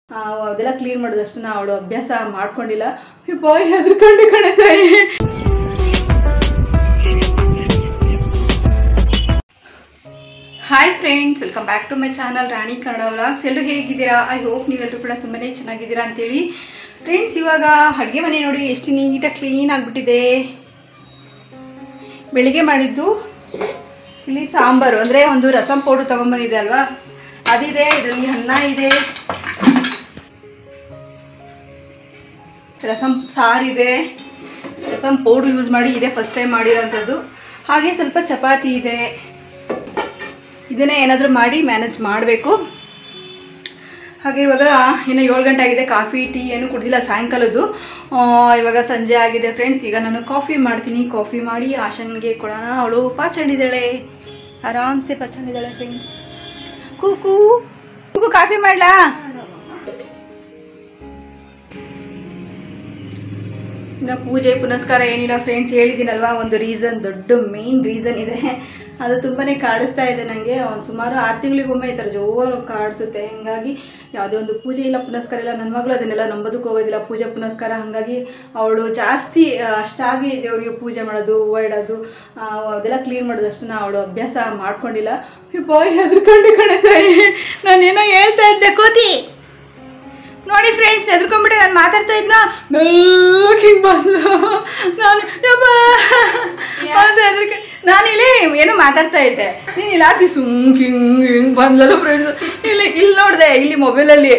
ಅದೆಲ್ಲ ಕ್ಲೀನ್ ಮಾಡೋದಷ್ಟು ಅವಳು ಅಭ್ಯಾಸ ಮಾಡ್ಕೊಂಡಿಲ್ಲ. ಬಾಯ್ ಹೆದರ್ಕೊಂಡು ಕಣೆ ತಾಯಿ. Hi friends, welcome back to my channel Rani Kannada vlogs. ಎಲ್ಲರೂ ಹೇಗಿದ್ದೀರಾ? ಐ ಹೋಪ್ ನೀವೆಲ್ಲರೂ ಕೂಡ ತುಂಬಾ ಚೆನ್ನಾಗಿದ್ದೀರಾ ಅಂತೇಳಿ. ಫ್ರೆಂಡ್ಸ್, ಇವಾಗ ಅಡುಗೆ ಮನೆ ನೋಡಿ ಎಷ್ಟು ನೀಟಾಗಿ ಕ್ಲೀನ್ ಆಗಿಬಿಟ್ಟಿದೆ. ಬೆಳಿಗ್ಗೆ ಮಾಡಿದ್ದು ಇಲ್ಲಿ ಸಾಂಬಾರು ಅಂದರೆ ಒಂದು ರಸಂ ಪೌಡ್ರ್ ತೊಗೊಂಬಂದಿದೆ ಅಲ್ವಾ, ಅದಿದೆ. ಇದರಲ್ಲಿ ಅನ್ನ ಇದೆ, ರಸಂ ಸಾರಿದೆ, ರಸಂ ಪೌಡ್ರ್ ಯೂಸ್ ಮಾಡಿ ಇದೆ, ಫಸ್ಟ್ ಟೈಮ್ ಮಾಡಿರೋಂಥದ್ದು. ಹಾಗೆ ಸ್ವಲ್ಪ ಚಪಾತಿ ಇದೆ. ಇದನ್ನೇ ಏನಾದರೂ ಮಾಡಿ ಮ್ಯಾನೇಜ್ ಮಾಡಬೇಕು. ಹಾಗೆ ಇವಾಗ ಇನ್ನು 7 ಗಂಟೆ ಆಗಿದೆ. ಕಾಫಿ ಟೀ ಏನೂ ಕುಡ್ದಿಲ್ಲ ಸಾಯಂಕಾಲದ್ದು. ಇವಾಗ ಸಂಜೆ ಆಗಿದೆ ಫ್ರೆಂಡ್ಸ್. ಈಗ ನಾನು ಕಾಫಿ ಮಾಡ್ತೀನಿ. ಕಾಫಿ ಮಾಡಿ ಆಶನ್ಗೆ ಕೊಡೋಣ. ಅವಳು ಪಾಚಂಡಿದ್ದಾಳೆ, ಆರಾಮ್ಸೆ ಪಾಚಂಡಿದ್ದಾಳೆ ಫ್ರೆಂಡ್ಸ್. ಕೂಕು ಕೂಕು ಕಾಫಿ ಮಾಡಲಾ? ಇನ್ನು ಪೂಜೆ ಪುನಸ್ಕಾರ ಏನಿಲ್ಲ ಫ್ರೆಂಡ್ಸ್. ಹೇಳಿದ್ದೀನಲ್ವಾ, ಒಂದು ರೀಸನ್, ದೊಡ್ಡ ಮೇನ್ ರೀಸನ್ ಇದೆ. ಅದು ತುಂಬಾ ಕಾಡಿಸ್ತಾ ಇದೆ ನನಗೆ. ಒಂದು ಸುಮಾರು 6 ತಿಂಗಳಿಗೊಮ್ಮೆ ಈ ಥರ ಜೋರು ಕಾಡಿಸುತ್ತೆ. ಹೀಗಾಗಿ ಯಾವುದೇ ಒಂದು ಪೂಜೆ ಇಲ್ಲ, ಪುನಸ್ಕಾರ ಇಲ್ಲ. ನನ್ನ ಮಗಳು ಅದನ್ನೆಲ್ಲ ನಂಬೋದಕ್ಕೆ ಹೋಗೋದಿಲ್ಲ, ಪೂಜೆ ಪುನಸ್ಕಾರ. ಹಾಗಾಗಿ ಅವಳು ಜಾಸ್ತಿ ಅಷ್ಟಾಗಿ ದೇವರಿಗೆ ಪೂಜೆ ಮಾಡೋದು, ಹೂವು ಇಡೋದು, ಅದೆಲ್ಲ ಕ್ಲೀನ್ ಮಾಡೋದಷ್ಟು ಅವಳು ಅಭ್ಯಾಸ ಮಾಡ್ಕೊಂಡಿಲ್ಲ. ಬಾಯ್ ಹೆದರ್ಕೊಂಡು ಕಣೆ ತಾಯಿ. ನಾನೇನೋ ಹೇಳ್ತಾ ಇದ್ದೆ ಕೋತಿ ನೋಡಿ ಫ್ರೆಂಡ್ಸ್, ಎದ್ಕೊಂಡ್ಬಿಟ್ಟೆ. ನಾನು ಮಾತಾಡ್ತಾ ಇದ್ನ ಹಿಂಗೆ ಬಂದು ನಾನು ಎದ್ರಕೊಂಡು ನಾನಿಲ್ಲಿ ಏನೋ ಮಾತಾಡ್ತಾ ಇದ್ದೆ. ನೀನು ಇಲ್ಲ ಹಿಂಗೆ ಬಂದಲ್ಲ ಫ್ರೆಂಡ್ಸ್. ಇಲ್ಲಿ ನೋಡಿದೆ, ಇಲ್ಲಿ ಮೊಬೈಲಲ್ಲಿ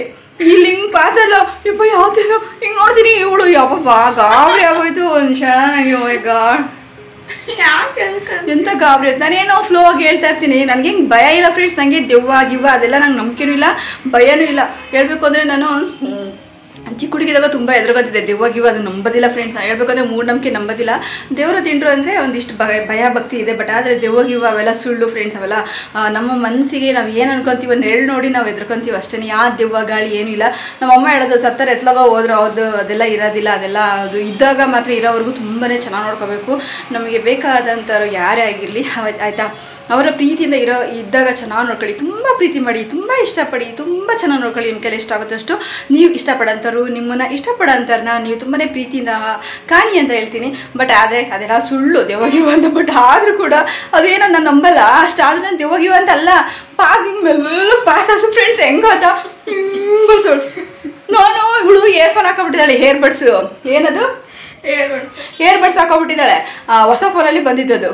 ಇಲ್ಲಿ ಹಿಂಗೆ ಪಾಸಲ್ಲ. ಯಪ್ಪ ಯಾವ್ದು ಹಿಂಗೆ ನೋಡ್ತೀನಿ. ಇವಳು ಯಪ್ಪಪ್ಪ ಗಾಬರಿ ಆಗೋಯ್ತು. ಒಂದು ಕ್ಷಣ ಗಾಡ್ ಎಂಥ ಗಾಬರಿ ಆಯ್ತು. ನಾನೇನೋ ಫ್ಲೋ ಆಗಿ ಹೇಳ್ತಾ ಇರ್ತೀನಿ. ನನಗೆ ಹಿಂಗೆ ಭಯ ಇಲ್ಲ ಫ್ರೆಂಡ್ಸ್. ನನಗೆ ದೆವ್ವ ಗಿವ್ವ ಅದೆಲ್ಲ ನಂಗೆ ನಂಬಿಕೆನೂ ಇಲ್ಲ, ಭಯನೂ ಇಲ್ಲ. ಹೇಳ್ಬೇಕು ಅಂದರೆ ನಾನು ಚಿಕ್ಕ ಹುಡುಗಿದಾಗ ತುಂಬ ಎದುರುಗೊಂತಿದ್ದೆ. ದೆವ್ವ ಗಿವ್ವ ಅದು ನಂಬೋದಿಲ್ಲ ಫ್ರೆಂಡ್ಸ್. ನಾನು ಹೇಳ್ಬೇಕಂದ್ರೆ ಮೂಢನಂಬಿಕೆ ನಂಬೋದಿಲ್ಲ. ದೇವರು ತಿಂಡ್ರು ಅಂದರೆ ಒಂದಿಷ್ಟು ಭಯ ಭಕ್ತಿ ಇದೆ. ಬಟ್ ಆದರೆ ದೆವ್ವ ಗಿವ್ವ ಅವೆಲ್ಲ ಸುಳ್ಳು ಫ್ರೆಂಡ್ಸ್. ಅವೆಲ್ಲ ನಮ್ಮ ಮನಸ್ಸಿಗೆ ನಾವು ಏನು ಅನ್ಕೊತೀವಿ, ನೆರಳು ನೋಡಿ ನಾವು ಎದ್ರಕೊಂತೀವಿ ಅಷ್ಟೇ. ಯಾವ ದೆವ್ವ ಗಾಳಿ ಏನೂ ಇಲ್ಲ. ನಮ್ಮಮ್ಮ ಹೇಳೋದು, ಸತ್ತರ ಎತ್ಲಾಗ ಹೋದ್ರು ಅದು ಅದೆಲ್ಲ ಇರೋದಿಲ್ಲ. ಅದೆಲ್ಲ ಅದು ಇದ್ದಾಗ ಮಾತ್ರ ಇರೋವರೆಗೂ ತುಂಬಾ ಚೆನ್ನಾಗಿ ನೋಡ್ಕೋಬೇಕು. ನಮಗೆ ಬೇಕಾದಂಥವ್ರು ಯಾರೇ ಆಗಿರಲಿ ಆಯಿತಾ, ಅವರ ಪ್ರೀತಿಯಿಂದ ಇದ್ದಾಗ ಚೆನ್ನಾಗಿ ನೋಡ್ಕೊಳ್ಳಿ. ತುಂಬ ಪ್ರೀತಿ ಮಾಡಿ, ತುಂಬ ಇಷ್ಟಪಡಿ, ತುಂಬ ಚೆನ್ನಾಗಿ ನೋಡ್ಕೊಳ್ಳಿ. ನಿಮ್ಮ ಕೈಲಿ ಇಷ್ಟಾಗುತ್ತಷ್ಟು ನೀವು ಇಷ್ಟಪಡೋಂಥವ್ರು, ನಿಮ್ಮನ್ನು ಇಷ್ಟಪಡೋಂಥವ್ರನ್ನ ನೀವು ತುಂಬಾ ಪ್ರೀತಿಯಿಂದ ಕಾಣಿ ಅಂತ ಹೇಳ್ತೀನಿ. ಬಟ್ ಆದರೆ ಅದೆಲ್ಲ ಸುಳ್ಳು, ದೆವ್ವಗಿವ ಅಂತ. ಬಟ್ ಆದರೂ ಕೂಡ ಅದೇನೋ ನಾನು ನಂಬಲ್ಲ. ಅಷ್ಟಾದರೂ ನಾನು ದೆವ್ವಗಿವ ಅಂತ ಅಲ್ಲ. ಪಾಸಿಂಗ್ ಮೇಲೆ ಪಾಸ್ ಆಸು ಫ್ರೆಂಡ್ಸ್. ಹೆಂಗೋತಾ ಹಿಂಗೆ ನಾನು ಇವಳು ಇಯರ್ಫೋನ್ ಹಾಕೊಬಿಟ್ಟಿದ್ದಾಳೆ, ಹೇರ್ ಬಡ್ಸು. ಏನದು ಏರ್ ಬಡ್ಸ್ ಹಾಕೊಬಿಟ್ಟಿದ್ದಾಳೆ. ಹೊಸ ಫೋನಲ್ಲಿ ಬಂದಿದ್ದದು,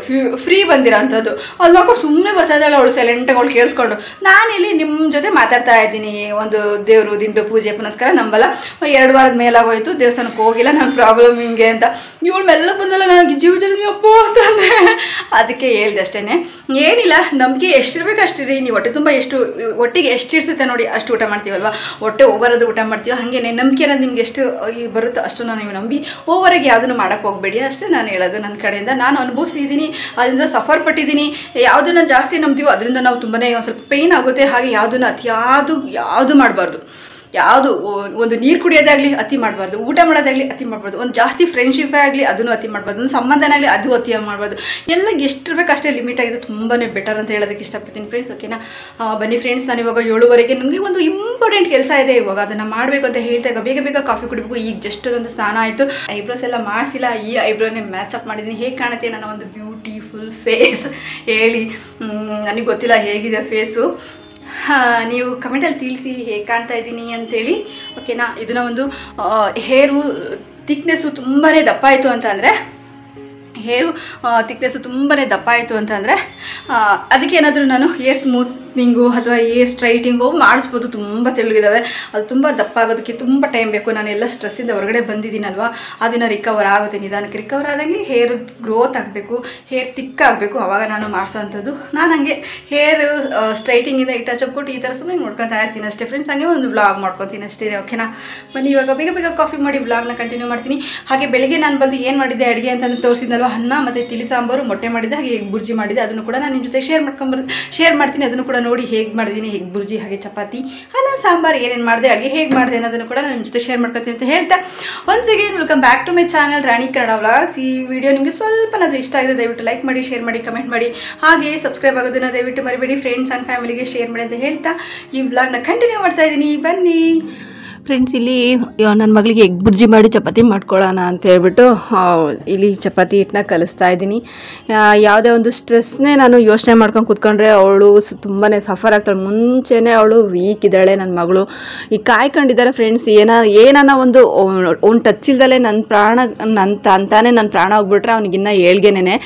ಫ್ರೀ ಬಂದಿರೋಂಥದ್ದು. ಅದು ನೋಡ್ಕೊಂಡು ಸುಮ್ಮನೆ ಬರ್ತಾ ಇದ್ದಾಳೆ ಅವಳು ಸೈಲೆಂಟಾಗಿ. ಅವಳು ಕೇಳಿಸ್ಕೊಂಡು ನಾನಿಲ್ಲಿ ನಿಮ್ಮ ಜೊತೆ ಮಾತಾಡ್ತಾ ಇದ್ದೀನಿ. ಒಂದು ದೇವರು ದಿಂಡು ಪೂಜೆ ಪುನಸ್ಕಾರ ನಂಬಲ್ಲ. 2 ವಾರದ ಮೇಲಾಗೋಯ್ತು, ದೇವಸ್ಥಾನಕ್ಕೆ ಹೋಗಿಲ್ಲ. ನನ್ನ ಪ್ರಾಬ್ಲಮ್ ಹಿಂಗೆ ಅಂತ. ಇವಳು ಮೆಲ್ಲ ಬಂದಲ್ಲ, ನನಗೆ ಜೀವದಲ್ಲಿ ಅಪ್ಪೋ ಅಂತಂದೆ. ಅದಕ್ಕೆ ಹೇಳ್ದೆ ಅಷ್ಟೇ. ಏನಿಲ್ಲ, ನಂಬಿಕೆ ಎಷ್ಟಿರ್ಬೇಕು ಅಷ್ಟಿರಿ. ನೀವು ಒಟ್ಟಿಗೆ ಎಷ್ಟು ಇಡ್ಸುತ್ತೆ ನೋಡಿ ಅಷ್ಟು ಊಟ ಮಾಡ್ತೀವಲ್ವ. ಹೊಟ್ಟೆ ಓವರದು ಊಟ ಮಾಡ್ತೀವಿ. ಹಾಗೇನೆ ನಂಬಿಕೆ ಅನ್ನೋದು ನಿಮ್ಗೆ ಎಷ್ಟು ಬರುತ್ತೋ ಅಷ್ಟನ್ನು ನೀವು ನಂಬಿ ಓವರಾಗಿ ಯಾವುದನ್ನು ಮಾಡೋಕ್ಕೆ ಹೋಗಬೇಡಿ ಅಷ್ಟೇ ನಾನು ಹೇಳೋದು ನನ್ನ ಕಡೆಯಿಂದ. ನಾನು ಅನುಭವಿಸಿದ್ದೀನಿ, ಅದರಿಂದ ಸಫರ್ ಪಟ್ಟಿದ್ದೀನಿ. ಯಾವುದನ್ನು ಜಾಸ್ತಿ ನಂಬ್ತೀವೋ ಅದರಿಂದ ನಾವು ತುಂಬಾ ಒಂದು ಸ್ವಲ್ಪ ಪೇಯ್ನ್ ಆಗುತ್ತೆ. ಹಾಗೆ ಯಾವುದನ್ನು ಯಾವುದು ಮಾಡಬಾರ್ದು. ಯಾವುದು ಒಂದು ನೀರು ಕುಡಿಯೋದಾಗಲಿ ಅತಿ ಮಾಡಬಾರ್ದು, ಊಟ ಮಾಡೋದಾಗಲಿ ಅತಿ ಮಾಡಬಾರ್ದು, ಒಂದು ಜಾಸ್ತಿ ಫ್ರೆಂಡ್ಶಿಪ್ಪೇ ಆಗಲಿ ಅದನ್ನು ಅತಿ ಮಾಡಬಾರ್ದು, ಒಂದು ಸಂಬಂಧನಾಗಲಿ ಅದು ಅತಿ ಮಾಡಬಾರ್ದು. ಎಲ್ಲ ಎಷ್ಟಿರ್ಬೇಕು ಅಷ್ಟೇ ಲಿಮಿಟ್ ಆಗಿದೆ. ತುಂಬಾ ಬೆಟರ್ ಅಂತ ಹೇಳೋದಕ್ಕೆ ಇಷ್ಟಪಡ್ತೀನಿ ಫ್ರೆಂಡ್ಸ್. ಓಕೆನಾ, ಬನ್ನಿ ಫ್ರೆಂಡ್ಸ್. ನಾನು ಇವಾಗ 7:30ಗೆ ನನಗೆ ಒಂದು ಇಂಪಾರ್ಟೆಂಟ್ ಕೆಲಸ ಇದೆ. ಇವಾಗ ಅದನ್ನು ಮಾಡಬೇಕು ಅಂತ ಹೇಳ್ತಾ ಬೇಗ ಕಾಫಿ ಕುಡಿಬೇಕು. ಈಗ ಜಸ್ಟ್ ಒಂದು ಸ್ನಾನ ಆಯಿತು. ಐಬ್ರೋಸ್ ಎಲ್ಲ ಮಾಡಿಸಿಲ್ಲ, ಈ ಐಬ್ರೋನೇ ಮ್ಯಾಚಪ್ ಮಾಡಿದ್ದೀನಿ. ಹೇಗೆ ಕಾಣುತ್ತೆ ನನ್ನ ಒಂದು ಬ್ಯೂಟಿಫುಲ್ ಫೇಸ್ ಹೇಳಿ. ನನಗೆ ಗೊತ್ತಿಲ್ಲ ಹೇಗಿದೆ ಫೇಸು. ನೀವು ಕಮೆಂಟಲ್ಲಿ ತಿಳಿಸಿ ಹೇಗೆ ಕಾಣ್ತಾ ಇದ್ದೀನಿ ಅಂತೇಳಿ. ಓಕೆನಾ, ಇದನ್ನ ಒಂದು ಹೇರು ಥಿಕ್ನೆಸ್ಸು ತುಂಬಾ ದಪ್ಪ ಆಯಿತು ಅಂತ ಅಂದರೆ, ಹೇರು ಥಿಕ್ನೆಸ್ಸು ತುಂಬಾ ದಪ್ಪ ಆಯಿತು ಅಂತಂದರೆ ಅದಕ್ಕೆ ಏನಾದರೂ ನಾನು ಹೇರ್ ಸ್ಮೂತ್ನಿಂಗು ಅಥವಾ ಹೇರ್ ಸ್ಟ್ರೈಟಿಂಗು ಮಾಡಿಸ್ಬೋದು. ತುಂಬ ತೆಳ್ಳಗಿದ್ದಾವೆ. ಅದು ತುಂಬ ದಪ್ಪ ಆಗೋದಕ್ಕೆ ತುಂಬ ಟೈಮ್ ಬೇಕು. ನಾನೆಲ್ಲ ಸ್ಟ್ರೆಸ್ಸಿಂದ ಹೊರಗಡೆ ಬಂದಿದ್ದೀನಲ್ವ, ಅದನ್ನು ರಿಕವರ್ ಆಗುತ್ತೆ. ನಿಧಾನಕ್ಕೆ ರಿಕವರ್ ಆದಂಗೆ ಹೇರ್ ಗ್ರೋತ್ ಆಗಬೇಕು, ಹೇರ್ ತಿಕ್ ಆಗಬೇಕು. ಆವಾಗ ನಾನು ಮಾಡಿಸೋವಂಥದ್ದು. ನಾನು ಹಂಗೆ ಹೇರ್ ಸ್ಟ್ರೈಟಿಂಗಿಂದ ಟಚ್ ಅಪ್ ಕೊಟ್ಟು ಈ ಥರ ಸುಮ್ಮನೆ ನೋಡ್ಕೊತಾ ಇರ್ತೀನಿ ಅಷ್ಟೇ ಫ್ರೆಂಡ್ಸ್. ಹಂಗೆ ಒಂದು ವ್ಲಾಗ್ ಮಾಡ್ಕೊತೀನಿ ಅಷ್ಟೇ. ಓಕೆನಾ, ಬನ್ನಿ ಇವಾಗ ಬೇಗ ಕಾಫಿ ಮಾಡಿ ವ್ಲಾಗ್ನ ಕಂಟಿನ್ಯೂ ಮಾಡ್ತೀನಿ. ಹಾಗೆ ಬೆಳಿಗ್ಗೆ ನಾನು ಬಂದು ಏನು ಮಾಡಿದ್ದೆ ಅಡುಗೆ ಅಂತಂದು ತೋರಿಸಿದ್ನಲ್ವ, ಅನ್ನ ಮತ್ತು ತಿಳಿ ಸಾಂಬಾರು, ಮೊಟ್ಟೆ ಮಾಡಿದ್ದೆ, ಹಾಗೆ ಹೇಗೆ ಬುರ್ಜಿ ಮಾಡಿದ್ದೆ. ಅದನ್ನು ಕೂಡ ನಾನು ನಿಮ್ಮ ಜೊತೆ ಶೇರ್ ಮಾಡ್ತೀನಿ. ಅದನ್ನು ಕೂಡ ನೋಡಿ ಹೇಗೆ ಮಾಡಿದ್ದೀನಿ, ಹೇಗೆ ಬುರ್ಜಿ, ಹಾಗೆ ಚಪಾತಿ, ಅನ್ನ, ಸಾಂಬಾರು ಏನೇನು ಮಾಡಿದೆ, ಅಡುಗೆ ಹೇಗೆ ಮಾಡಿದೆ ಅನ್ನೋದನ್ನು ಕೂಡ ನಾನು ನಿಮ್ಮ ಜೊತೆ ಶೇರ್ ಮಾಡ್ಕೊತೀನಿ ಅಂತ ಹೇಳ್ತಾ, once again welcome back to my channel Rani Kannada vlogs. ಈ ವಿಡಿಯೋ ನಿಮಗೆ ಸ್ವಲ್ಪನಾದರೂ ಇಷ್ಟ ಆಗಿದೆ ದಯವಿಟ್ಟು ಲೈಕ್ ಮಾಡಿ, ಶೇರ್ ಮಾಡಿ, ಕಮೆಂಟ್ ಮಾಡಿ, ಹಾಗೆ ಸಬ್ಸ್ಕ್ರೈಬ್ ಆಗೋದನ್ನು ದಯವಿಟ್ಟು ಮರಿಬೇಡಿ. ಫ್ರೆಂಡ್ಸ್ ಆ್ಯಂಡ್ ಫ್ಯಾಮಿಲಿಗೆ ಶೇರ್ ಮಾಡಿ ಅಂತ ಹೇಳ್ತಾ ಈ ವ್ಲಾಗ್ನ ಕಂಟಿನ್ಯೂ ಮಾಡ್ತಾ ಇದ್ದೀನಿ. ಬನ್ನಿ. ಫ್ರೆಂಡ್ಸ್, ಇಲ್ಲಿ ನನ್ನ ಮಗಳಿಗೆ ಎಗ್ ಬುರ್ಜಿ ಮಾಡಿ ಚಪಾತಿ ಮಾಡ್ಕೊಳ್ಳೋಣ ಅಂತ ಹೇಳ್ಬಿಟ್ಟು ಇಲ್ಲಿ ಚಪಾತಿ ಹಿಟ್ಟನ್ನ ಕಲಿಸ್ತಾ ಇದ್ದೀನಿ. ಯಾವುದೇ ಒಂದು ಸ್ಟ್ರೆಸ್ನೇ ನಾನು ಯೋಚನೆ ಮಾಡ್ಕೊಂಡು ಕೂತ್ಕೊಂಡ್ರೆ ಅವಳು ತುಂಬಾ ಸಫರ್ ಆಗ್ತಾಳೆ. ಮುಂಚೆನೇ ಅವಳು ವೀಕ್ ಇದ್ದಾಳೆ ನನ್ನ ಮಗಳು. ಈಗ ಕಾಯ್ಕೊಂಡಿದ್ದಾರೆ ಫ್ರೆಂಡ್ಸ್. ಏನಾನ ಒಂದು ಟಚ್ ಇಲ್ದಲೆ ನನ್ನ ಪ್ರಾಣ ಅಂತಾನೆ ನನ್ನ ಪ್ರಾಣ ಹೋಗ್ಬಿಟ್ರೆ ಅವ್ನಿಗಿನ್ನ ಏಳ್ಗೆನೇ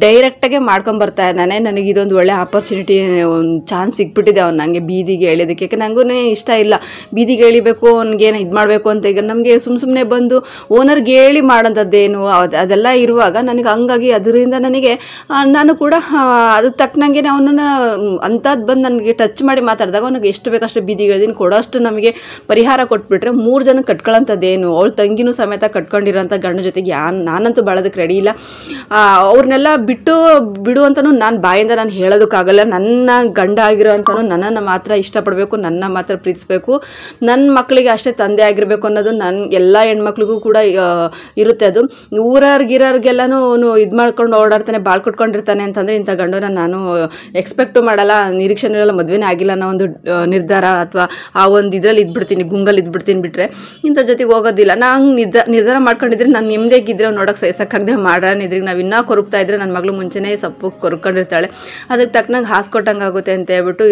ಡೈರೆಕ್ಟಾಗೆ ಮಾಡ್ಕೊಂಬರ್ತಾ ಇದ್ದಾನೆ. ನನಗೆ ಇದೊಂದು ಒಳ್ಳೆ ಆಪರ್ಚುನಿಟಿ, ಒಂದು ಚಾನ್ಸ್ ಸಿಕ್ಬಿಟ್ಟಿದೆ ಅವ್ನು ನನಗೆ ಬೀದಿಗೆ ಎಳೆಯೋದಕ್ಕೆ. ಯಾಕೆ ನನಗೂ ಇಷ್ಟ ಇಲ್ಲ ಬೀದಿಗೆ ಎಳಿಬೇಕು, ಅವ್ನಿಗೇನು ಇದು ಮಾಡಬೇಕು ಅಂತ. ಈಗ ನಮಗೆ ಸುಮ್ಮನೆ ಬಂದು ಓನರ್ಗೆ ಹೇಳಿ ಮಾಡೋಂಥದ್ದೇನು ಅದೆಲ್ಲ ಇರುವಾಗ ನನಗೆ ಹಂಗಾಗಿ ಅದರಿಂದ ನನಗೆ ನಾನು ಕೂಡ ಅದು ತಕ್ಕನಂಗೆ ಅವನನ್ನ ಅಂಥದ್ದು ಬಂದು ನನಗೆ ಟಚ್ ಮಾಡಿ ಮಾತಾಡಿದಾಗ ಅವನಿಗೆ ಎಷ್ಟು ಬೇಕಷ್ಟು ಬೀದಿಗೆ ಎಳ್ದೀನಿ ಕೊಡೋಷ್ಟು ನಮಗೆ ಪರಿಹಾರ ಕೊಟ್ಬಿಟ್ರೆ 3 ಜನ ಕಟ್ಕೊಳ್ಳೋಂಥದ್ದೇನು. ಅವಳು ತಂಗಿನೂ ಸಮೇತ ಕಟ್ಕೊಂಡಿರೋಂಥ ಗಂಡ ಜೊತೆಗೆ ನಾನಂತೂ ಬಾಳೋದಕ್ಕೆ ರೆಡಿ ಇಲ್ಲ. ಅವ್ರನ್ನೆಲ್ಲ ಬಿಡು ಅಂತಲೂ ನಾನು ಬಾಯಿಂದ ನಾನು ಹೇಳೋದಕ್ಕಾಗಲ್ಲ. ನನ್ನ ಗಂಡ ಆಗಿರೋಂಥನು ನನ್ನನ್ನು ಮಾತ್ರ ಇಷ್ಟಪಡಬೇಕು, ನನ್ನ ಮಾತ್ರ ಪ್ರೀತಿಸಬೇಕು, ನನ್ನ ಮಕ್ಕಳಿಗೆ ಅಷ್ಟೇ ತಂದೆ ಆಗಿರಬೇಕು ಅನ್ನೋದು ಎಲ್ಲ ಹೆಣ್ಮಕ್ಳಿಗೂ ಕೂಡ ಇರುತ್ತೆ. ಅದು ಊರರ್ಗಿರೋರ್ಗೆಲ್ಲನೂ ಇದು ಮಾಡ್ಕೊಂಡು ಓಡಾಡ್ತಾನೆ, ಬಾಳ್ ಕೊಟ್ಕೊಂಡಿರ್ತಾನೆ ಅಂತಂದರೆ ಇಂಥ ಗಂಡನ ನಾನು ಎಕ್ಸ್ಪೆಕ್ಟು ಮಾಡಲ್ಲ, ನಿರೀಕ್ಷೆನೂ ಇರಲ್ಲ. ಮದುವೆನೇ ಆಗಿಲ್ಲ ಅನ್ನೋ ಒಂದು ನಿರ್ಧಾರ ಅಥವಾ ಆ ಒಂದು ಇದರಲ್ಲಿ ಇದ್ಬಿಡ್ತೀನಿ, ಗುಂಗಲ್ಲಿ ಇದ್ಬಿಡ್ತೀನಿ ಬಿಟ್ಟರೆ ಇಂಥ ಜೊತೆಗೆ ಹೋಗೋದಿಲ್ಲ. ನಾನು ನಿರ್ಧಾರ ಮಾಡ್ಕೊಂಡಿದ್ರೆ ನಾನು ನಿಮ್ಮದೇಗಿದ್ರೆ ನೋಡೋಕೆ ಸೈಸಕ್ಕಾಗದೆ ಮಾಡ್ರಾನಿದ್ರಿಗೆ ನಾವು ಇನ್ನೂ ಕೊರಗ್ತಾ ಇದ್ರೆ ನನ್ನ ಮಗಳು ಮುಂಚೆನೇ ಸೊಪ್ಪು ಕೊರ್ಕೊಂಡಿರ್ತಾಳೆ. ಅದಕ್ಕೆ ತಕ್ಕನಾಗ ಹಾಸ್ಕೊಟ್ಟಂಗೆ ಆಗುತ್ತೆ ಅಂತ ಹೇಳ್ಬಿಟ್ಟು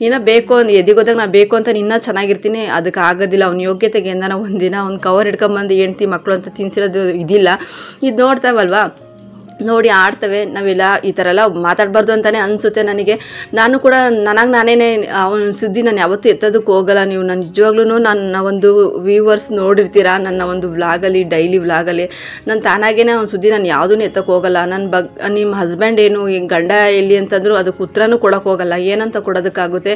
ಇನ್ನೂ ಬೇಕು ಎದಿಗೋದಾಗ ನಾನು ಬೇಕು ಅಂತ ಇನ್ನೂ ಚೆನ್ನಾಗಿರ್ತೀನಿ. ಅದಕ್ಕೆ ಆಗೋದಿಲ್ಲ. ಅವ್ನ ಯೋಗ್ಯತೆಗೆ ಎಂದ ಒಂದಿನ ಅವ್ನು ಕವರ್ ಹಿಡ್ಕೊಂಬಂದು ಹೆಂಡ್ತಿ ಮಕ್ಕಳು ಅಂತ ತಿನ್ಸಿರೋದು ಇದಿಲ್ಲ. ಇದು ನೋಡ್ತಾವಲ್ವಾ, ನೋಡಿ ಆಡ್ತವೆ. ನಾವೆಲ್ಲ ಈ ಥರ ಎಲ್ಲ ಮಾತಾಡಬಾರ್ದು ಅಂತಲೇ ಅನಿಸುತ್ತೆ ನನಗೆ. ನಾನು ಕೂಡ ನಾನೇ ಅವನ ಸುದ್ದಿ ನಾನು ಯಾವತ್ತೂ ಎತ್ತೋದಕ್ಕೆ ಹೋಗಲ್ಲ. ನೀವು ನಾನು ನಿಜವಾಗ್ಲೂ ನನ್ನ ಒಂದು ವ್ಯೂವರ್ಸ್ ನೋಡಿರ್ತೀರ ನನ್ನ ಒಂದು ವ್ಲಾಗಲ್ಲಿ, ಡೈಲಿ ವ್ಲಾಗಲ್ಲಿ ನಾನು ತಾನಾಗೇ ಅವನ ಸುದ್ದಿ ನಾನು ಯಾವುದೂ ಎತ್ತಕ್ಕೆ ಹೋಗಲ್ಲ. ನಿಮ್ಮ ಹಸ್ಬೆಂಡ್ ಏನು ಗಂಡ ಎಲ್ಲಿ ಅಂತಂದ್ರು ಅದಕ್ಕೆ ಉತ್ತರನೂ ಕೊಡೋಕ್ಕೆ ಹೋಗಲ್ಲ. ಏನಂತ ಕೊಡೋದಕ್ಕಾಗುತ್ತೆ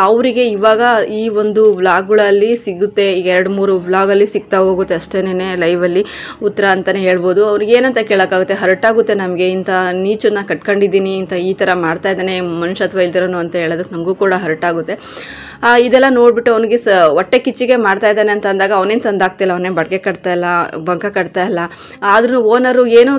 ಅವರಿಗೆ. ಇವಾಗ ಈ ಒಂದು ವ್ಲಾಗ್ಗಳಲ್ಲಿ ಸಿಗುತ್ತೆ, ಈಗ 2-3 ವ್ಲಾಗಲ್ಲಿ ಸಿಗ್ತಾ ಹೋಗುತ್ತೆ ಅಷ್ಟೇನೆ ಲೈವಲ್ಲಿ ಉತ್ತರ ಅಂತಲೇ ಹೇಳ್ಬೋದು. ಅವ್ರಿಗೆ ಏನಂತ ಕೇಳೋಕ್ಕಾಗುತ್ತೆ, ಹರ್ಟಾಗುತ್ತೆ ನಮಗೆ. ಇಂಥ ನೀಚನ್ನ ಕಟ್ಕೊಂಡಿದ್ದೀನಿ, ಈ ಥರ ಮಾಡ್ತಾ ಇದ್ದಾನೆ, ಮನುಷ್ಯತ್ವ ಇಲ್ದಿರೋನು ಅಂತ ಹೇಳೋದಕ್ಕೆ ನನಗೂ ಕೂಡ ಹರ್ಟ್ ಆಗುತ್ತೆ. ಇದೆಲ್ಲ ನೋಡ್ಬಿಟ್ಟು ಅವನಿಗೆ ಹೊಟ್ಟೆ ಕಿಚ್ಚಿಗೆ ಮಾಡ್ತಾ ಇದ್ದಾನೆ ಅಂತ ಅಂದಾಗ ಅವನೇನು ತಂದಾಗ್ತಿಲ್ಲ, ಅವನೇ ಬಡ್ಗೆ ಕಟ್ತಾ ಇಲ್ಲ, ಬಂಕ ಕಟ್ತಾ ಇಲ್ಲ. ಆದ್ರೂ ಓನರು ಏನೋ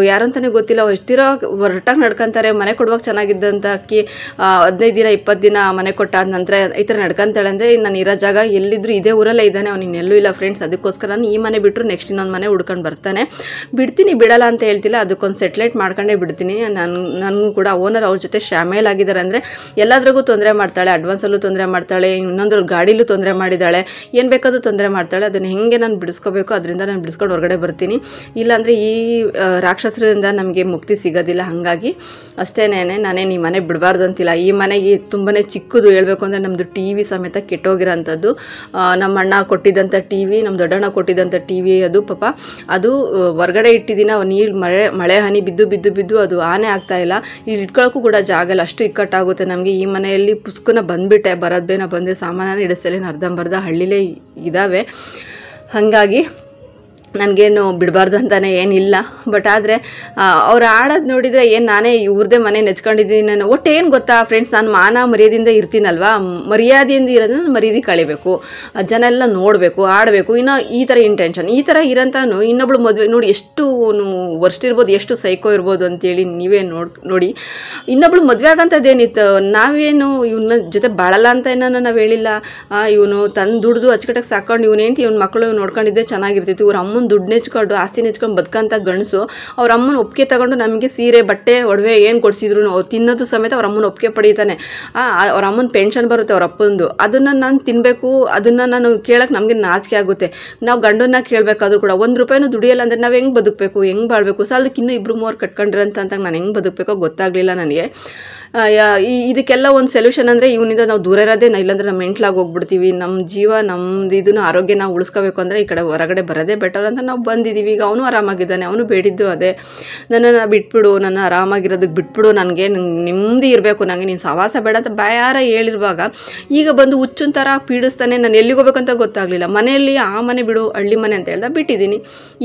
ಯಾರಂತಾನೆ ಗೊತ್ತಿಲ್ಲ, ಎಷ್ಟಿರೋ ಹೊರಟಾಗಿ ನಡ್ಕೊಂತಾರೆ. ಮನೆ ಕೊಡುವಾಗ ಚೆನ್ನಾಗಿದ್ದಂಥ ಅಕ್ಕಿ 15 ದಿನ 20 ದಿನ ಮನೆ ಕೊಟ್ಟಾದ ನಂತರ ಈ ಥರ ನಡ್ಕೊಂತಾಳೆ ಅಂದರೆ ನಾನು ಇರೋ ಜಾಗ ಎಲ್ಲಿದ್ರು ಇದೇ ಊರಲ್ಲೇ ಇದ್ದಾನೆ, ಅವ್ನು ಇನ್ನೆಲ್ಲೂ ಇಲ್ಲ ಫ್ರೆಂಡ್ಸ್. ಅದಕ್ಕೋಸ್ಕರ ನಾನು ಈ ಮನೆ ಬಿಟ್ಟರು ನೆಕ್ಸ್ಟ್ ಇನ್ನೊಂದು ಮನೆ ಹುಡ್ಕೊಂಡು ಬರ್ತಾನೆ. ಬಿಡ್ತೀನಿ, ಬಿಡಲ್ಲ ಅಂತ ಹೇಳ್ತಿಲ್ಲ, ಅದಕ್ಕೊಂದು ಸೆಟ್ಲೈಟ್ ಮಾಡ್ಕೊಂಡೇ ಬಿಡ್ತೀನಿ. ನನಗೂ ಕೂಡ ಓನರ್ ಅವ್ರ ಜೊತೆ ಶಾಮೇಲ್ ಆಗಿದ್ದಾರೆ ಅಂದರೆ ಎಲ್ಲದ್ರಿಗೂ ತೊಂದರೆ ಮಾಡ್ತಾಳೆ. ಅಡ್ವಾನ್ಸಲ್ಲೂ ತೊಂದರೆ ಮಾಡ್ತಾಳೆ, ಇನ್ನೊಂದು ಗಾಡಿಲೂ ತೊಂದರೆ ಮಾಡಿದ್ದಾಳೆ, ಏನು ಬೇಕಾದ್ರೂ ತೊಂದರೆ ಮಾಡ್ತಾಳೆ. ಅದನ್ನು ಹೆಂಗೆ ನಾನು ಬಿಡಿಸ್ಕೋಬೇಕು ಅದರಿಂದ ನಾನು ಬಿಡಿಸ್ಕೊಂಡು ಹೊರಗಡೆ ಬರ್ತೀನಿ. ಇಲ್ಲಾಂದರೆ ಈ ರಾಕ್ಷಸರಿಂದ ನಮಗೆ ಮುಕ್ತಿ ಸಿಗೋದಿಲ್ಲ. ಹಾಗಾಗಿ ಅಷ್ಟೇನೇ, ನಾನೇನು ಈ ಮನೆ ಬಿಡಬಾರ್ದು ಅಂತಿಲ್ಲ. ಈ ಮನೆಗೆ ತುಂಬಾ ಚಿಕ್ಕದು ಹೇಳಬೇಕು ಅಂದರೆ ನಮ್ಮದು TV ಸಮೇತ ಕೆಟ್ಟೋಗಿರೋಂಥದ್ದು. ನಮ್ಮ ಅಣ್ಣ ಕೊಟ್ಟಿದ್ದಂಥ TV, ನಮ್ಮ ದೊಡ್ಡಣ್ಣ ಕೊಟ್ಟಿದ್ದಂಥ TV ಅದು ಪಾಪ ಅದು ಹೊರಗಡೆ ಇಟ್ಟಿದ್ದೀನ. ನೀರು ಮಳೆ ಹನಿ ಬಿದ್ದು ಅದು ಆನೆ ಆಗ್ತಾ ಇಲ್ಲ. ಇಲ್ಲಿ ಇಟ್ಕೊಳ್ಳೋಕ್ಕೂ ಕೂಡ ಜಾಗ ಇಲ್ಲ, ಅಷ್ಟು ಇಕ್ಕಟ್ಟಾಗುತ್ತೆ ನಮಗೆ. ಈ ಮನೆಯಲ್ಲಿ ಪುಸ್ತಕನ ಬಂದುಬಿಟ್ಟೆ, ಬರೋದೇನೋ ಬಂದು ಸಾಮಾನ್ಯ ಇಡಿಸ್ತಲೇ ಅರ್ಧಂಬರ್ಧ ಹಳ್ಳಿಲೇ ಇದ್ದಾವೆ. ಹಾಗಾಗಿ ನನಗೇನು ಬಿಡಬಾರ್ದು ಅಂತಲೇ ಏನಿಲ್ಲ. ಬಟ್ ಆದರೆ ಅವ್ರು ಆಡೋದು ನೋಡಿದರೆ ಏನು ನಾನೇ ಇವ್ರದ್ದೇ ಮನೆ ನೆಚ್ಕೊಂಡಿದ್ದೀನಿ ನಾನು. ಒಟ್ಟು ಏನು ಗೊತ್ತಾ ಫ್ರೆಂಡ್ಸ್, ನಾನು ಮಾನ ಮರ್ಯಾದೆಯಿಂದ ಇರ್ತೀನಲ್ವಾ, ಮರ್ಯಾದೆಯಿಂದ ಇರೋದನ್ನ ಮರ್ಯಾದೆ ಕಳಿಬೇಕು, ಜನ ಎಲ್ಲ ನೋಡಬೇಕು, ಆಡಬೇಕು. ಇನ್ನು ಈ ಥರ ಇಂಟೆನ್ಷನ್, ಈ ಥರ ಇರೋಂಥನು ಇನ್ನೊಬ್ಳು ಮದುವೆ ನೋಡಿ ಎಷ್ಟು ವರ್ಷ ಇರ್ಬೋದು, ಎಷ್ಟು ಸೈಕೋ ಇರ್ಬೋದು ಅಂತೇಳಿ ನೀವೇ ನೋಡಿ. ಇನ್ನೊಬ್ಳು ಮದುವೆ ಆಗೋಂಥದ್ದೇನಿತ್ತು, ನಾವೇನು ಇವನ ಜೊತೆ ಬಾಳಲ್ಲ ಅಂತ ಏನೋ ನಾವು ಹೇಳಿಲ್ಲ. ಇವನು ತಂದು ದುಡ್ದು ಅಚ್ಚುಕಟ್ಟಾಗಿ ಸಾಕೊಂಡು ಇವನು ಹೆಂಡ್ತಿ ಇವನ ಮಕ್ಕಳು ನೋಡ್ಕೊಂಡಿದ್ದೆ ಚೆನ್ನಾಗಿರ್ತಿತ್ತು. ಇವ್ರ ಅಮ್ಮನ ದುಡ್ಡು ನೆಚ್ಕೊಂಡು ಆಸ್ತಿ ನೆಚ್ಕೊಂಡು ಬದುಕಂತ ಗಂಡಸು ಅವ್ರ ಅಮ್ಮನ ಒಪ್ಪಿಗೆ ತಗೊಂಡು ನಮಗೆ ಸೀರೆ ಬಟ್ಟೆ ಒಡವೆ ಏನು ಕೊಡಿಸಿದ್ರು ಅವ್ರು ತಿನ್ನೋದು ಸಮೇತ ಅವ್ರ ಅಮ್ಮನ ಒಪ್ಪಿಗೆ ಪಡೀತಾನೆ. ಅವ್ರ ಅಮ್ಮನ ಪೆನ್ಷನ್ ಬರುತ್ತೆ ಅವ್ರ ಅಪ್ಪಂದು, ಅದನ್ನು ನಾನು ತಿನ್ನಬೇಕು, ಅದನ್ನು ನಾನು ಕೇಳೋಕ್ಕೆ ನಮಗೆ ನಾಚಿಕೆ ಆಗುತ್ತೆ. ನಾವು ಗಂಡನ್ನ ಕೇಳಬೇಕಾದ್ರೂ ಕೂಡ 1 ರೂಪಾಯಿನೂ ದುಡಿಯಲ್ಲ ಅಂದರೆ ನಾವು ಹೆಂಗೆ ಬದುಕಬೇಕು, ಹೆಂಗೆ ಬಾಳಬೇಕು? ಸಾಲದಕ್ಕೆ ಇನ್ನೂ 2-3 ಕಟ್ಕೊಂಡಿರೋಂಥ ನಾನು ಹೆಂಗೆ ಬದುಕಬೇಕೋ ಗೊತ್ತಾಗಲಿಲ್ಲ ನನಗೆ. ಇದಕ್ಕೆಲ್ಲ ಒಂದು ಸೊಲ್ಯೂಷನ್ ಅಂದರೆ ಇವನಿಂದ ನಾವು ದೂರ ಇರೋದೇ, ಇಲ್ಲಾಂದರೆ ನಮ್ಮ ಮೆಂಟ್ಲಾಗಿ ಹೋಗ್ಬಿಡ್ತೀವಿ. ನಮ್ಮ ಜೀವ ನಮ್ಮದು ಇದನ್ನು ಆರೋಗ್ಯ ನಾವು ಉಳಿಸ್ಕೋಬೇಕು ಅಂದರೆ ಈ ಕಡೆ ಹೊರಗಡೆ ಬರೋದೇ ಬೆಟರ್ ಅಂತ ನಾವು ಬಂದಿದ್ದೀವಿ. ಈಗ ಅವನು ಆರಾಮಾಗಿದ್ದಾನೆ, ಅವನು ಬೇಡಿದ್ದು ಅದೇ, ನನ್ನನ್ನು ಬಿಟ್ಬಿಡು, ನನ್ನ ಆರಾಮಾಗಿರೋದಕ್ಕೆ ಬಿಟ್ಬಿಡು, ನನಗೆ ನೆಮ್ಮದಿ ಇರಬೇಕು, ನನಗೆ ನೀನು ಸವಾಸ ಬೇಡ ಅಂತ ಬಾಯಾರ ಹೇಳಿರುವಾಗ ಈಗ ಬಂದು ಹುಚ್ಚುನ್ ಥರ ಪೀಡಿಸ್ತಾನೆ. ನಾನು ಎಲ್ಲಿಗೆ ಹೋಗ್ಬೇಕಂತ ಗೊತ್ತಾಗಲಿಲ್ಲ. ಮನೆಯಲ್ಲಿ ಆ ಮನೆ ಬಿಡು, ಹಳ್ಳಿ ಮನೆ ಅಂತ ಹೇಳ್ದ ಬಿಟ್ಟಿದ್ದೀನಿ.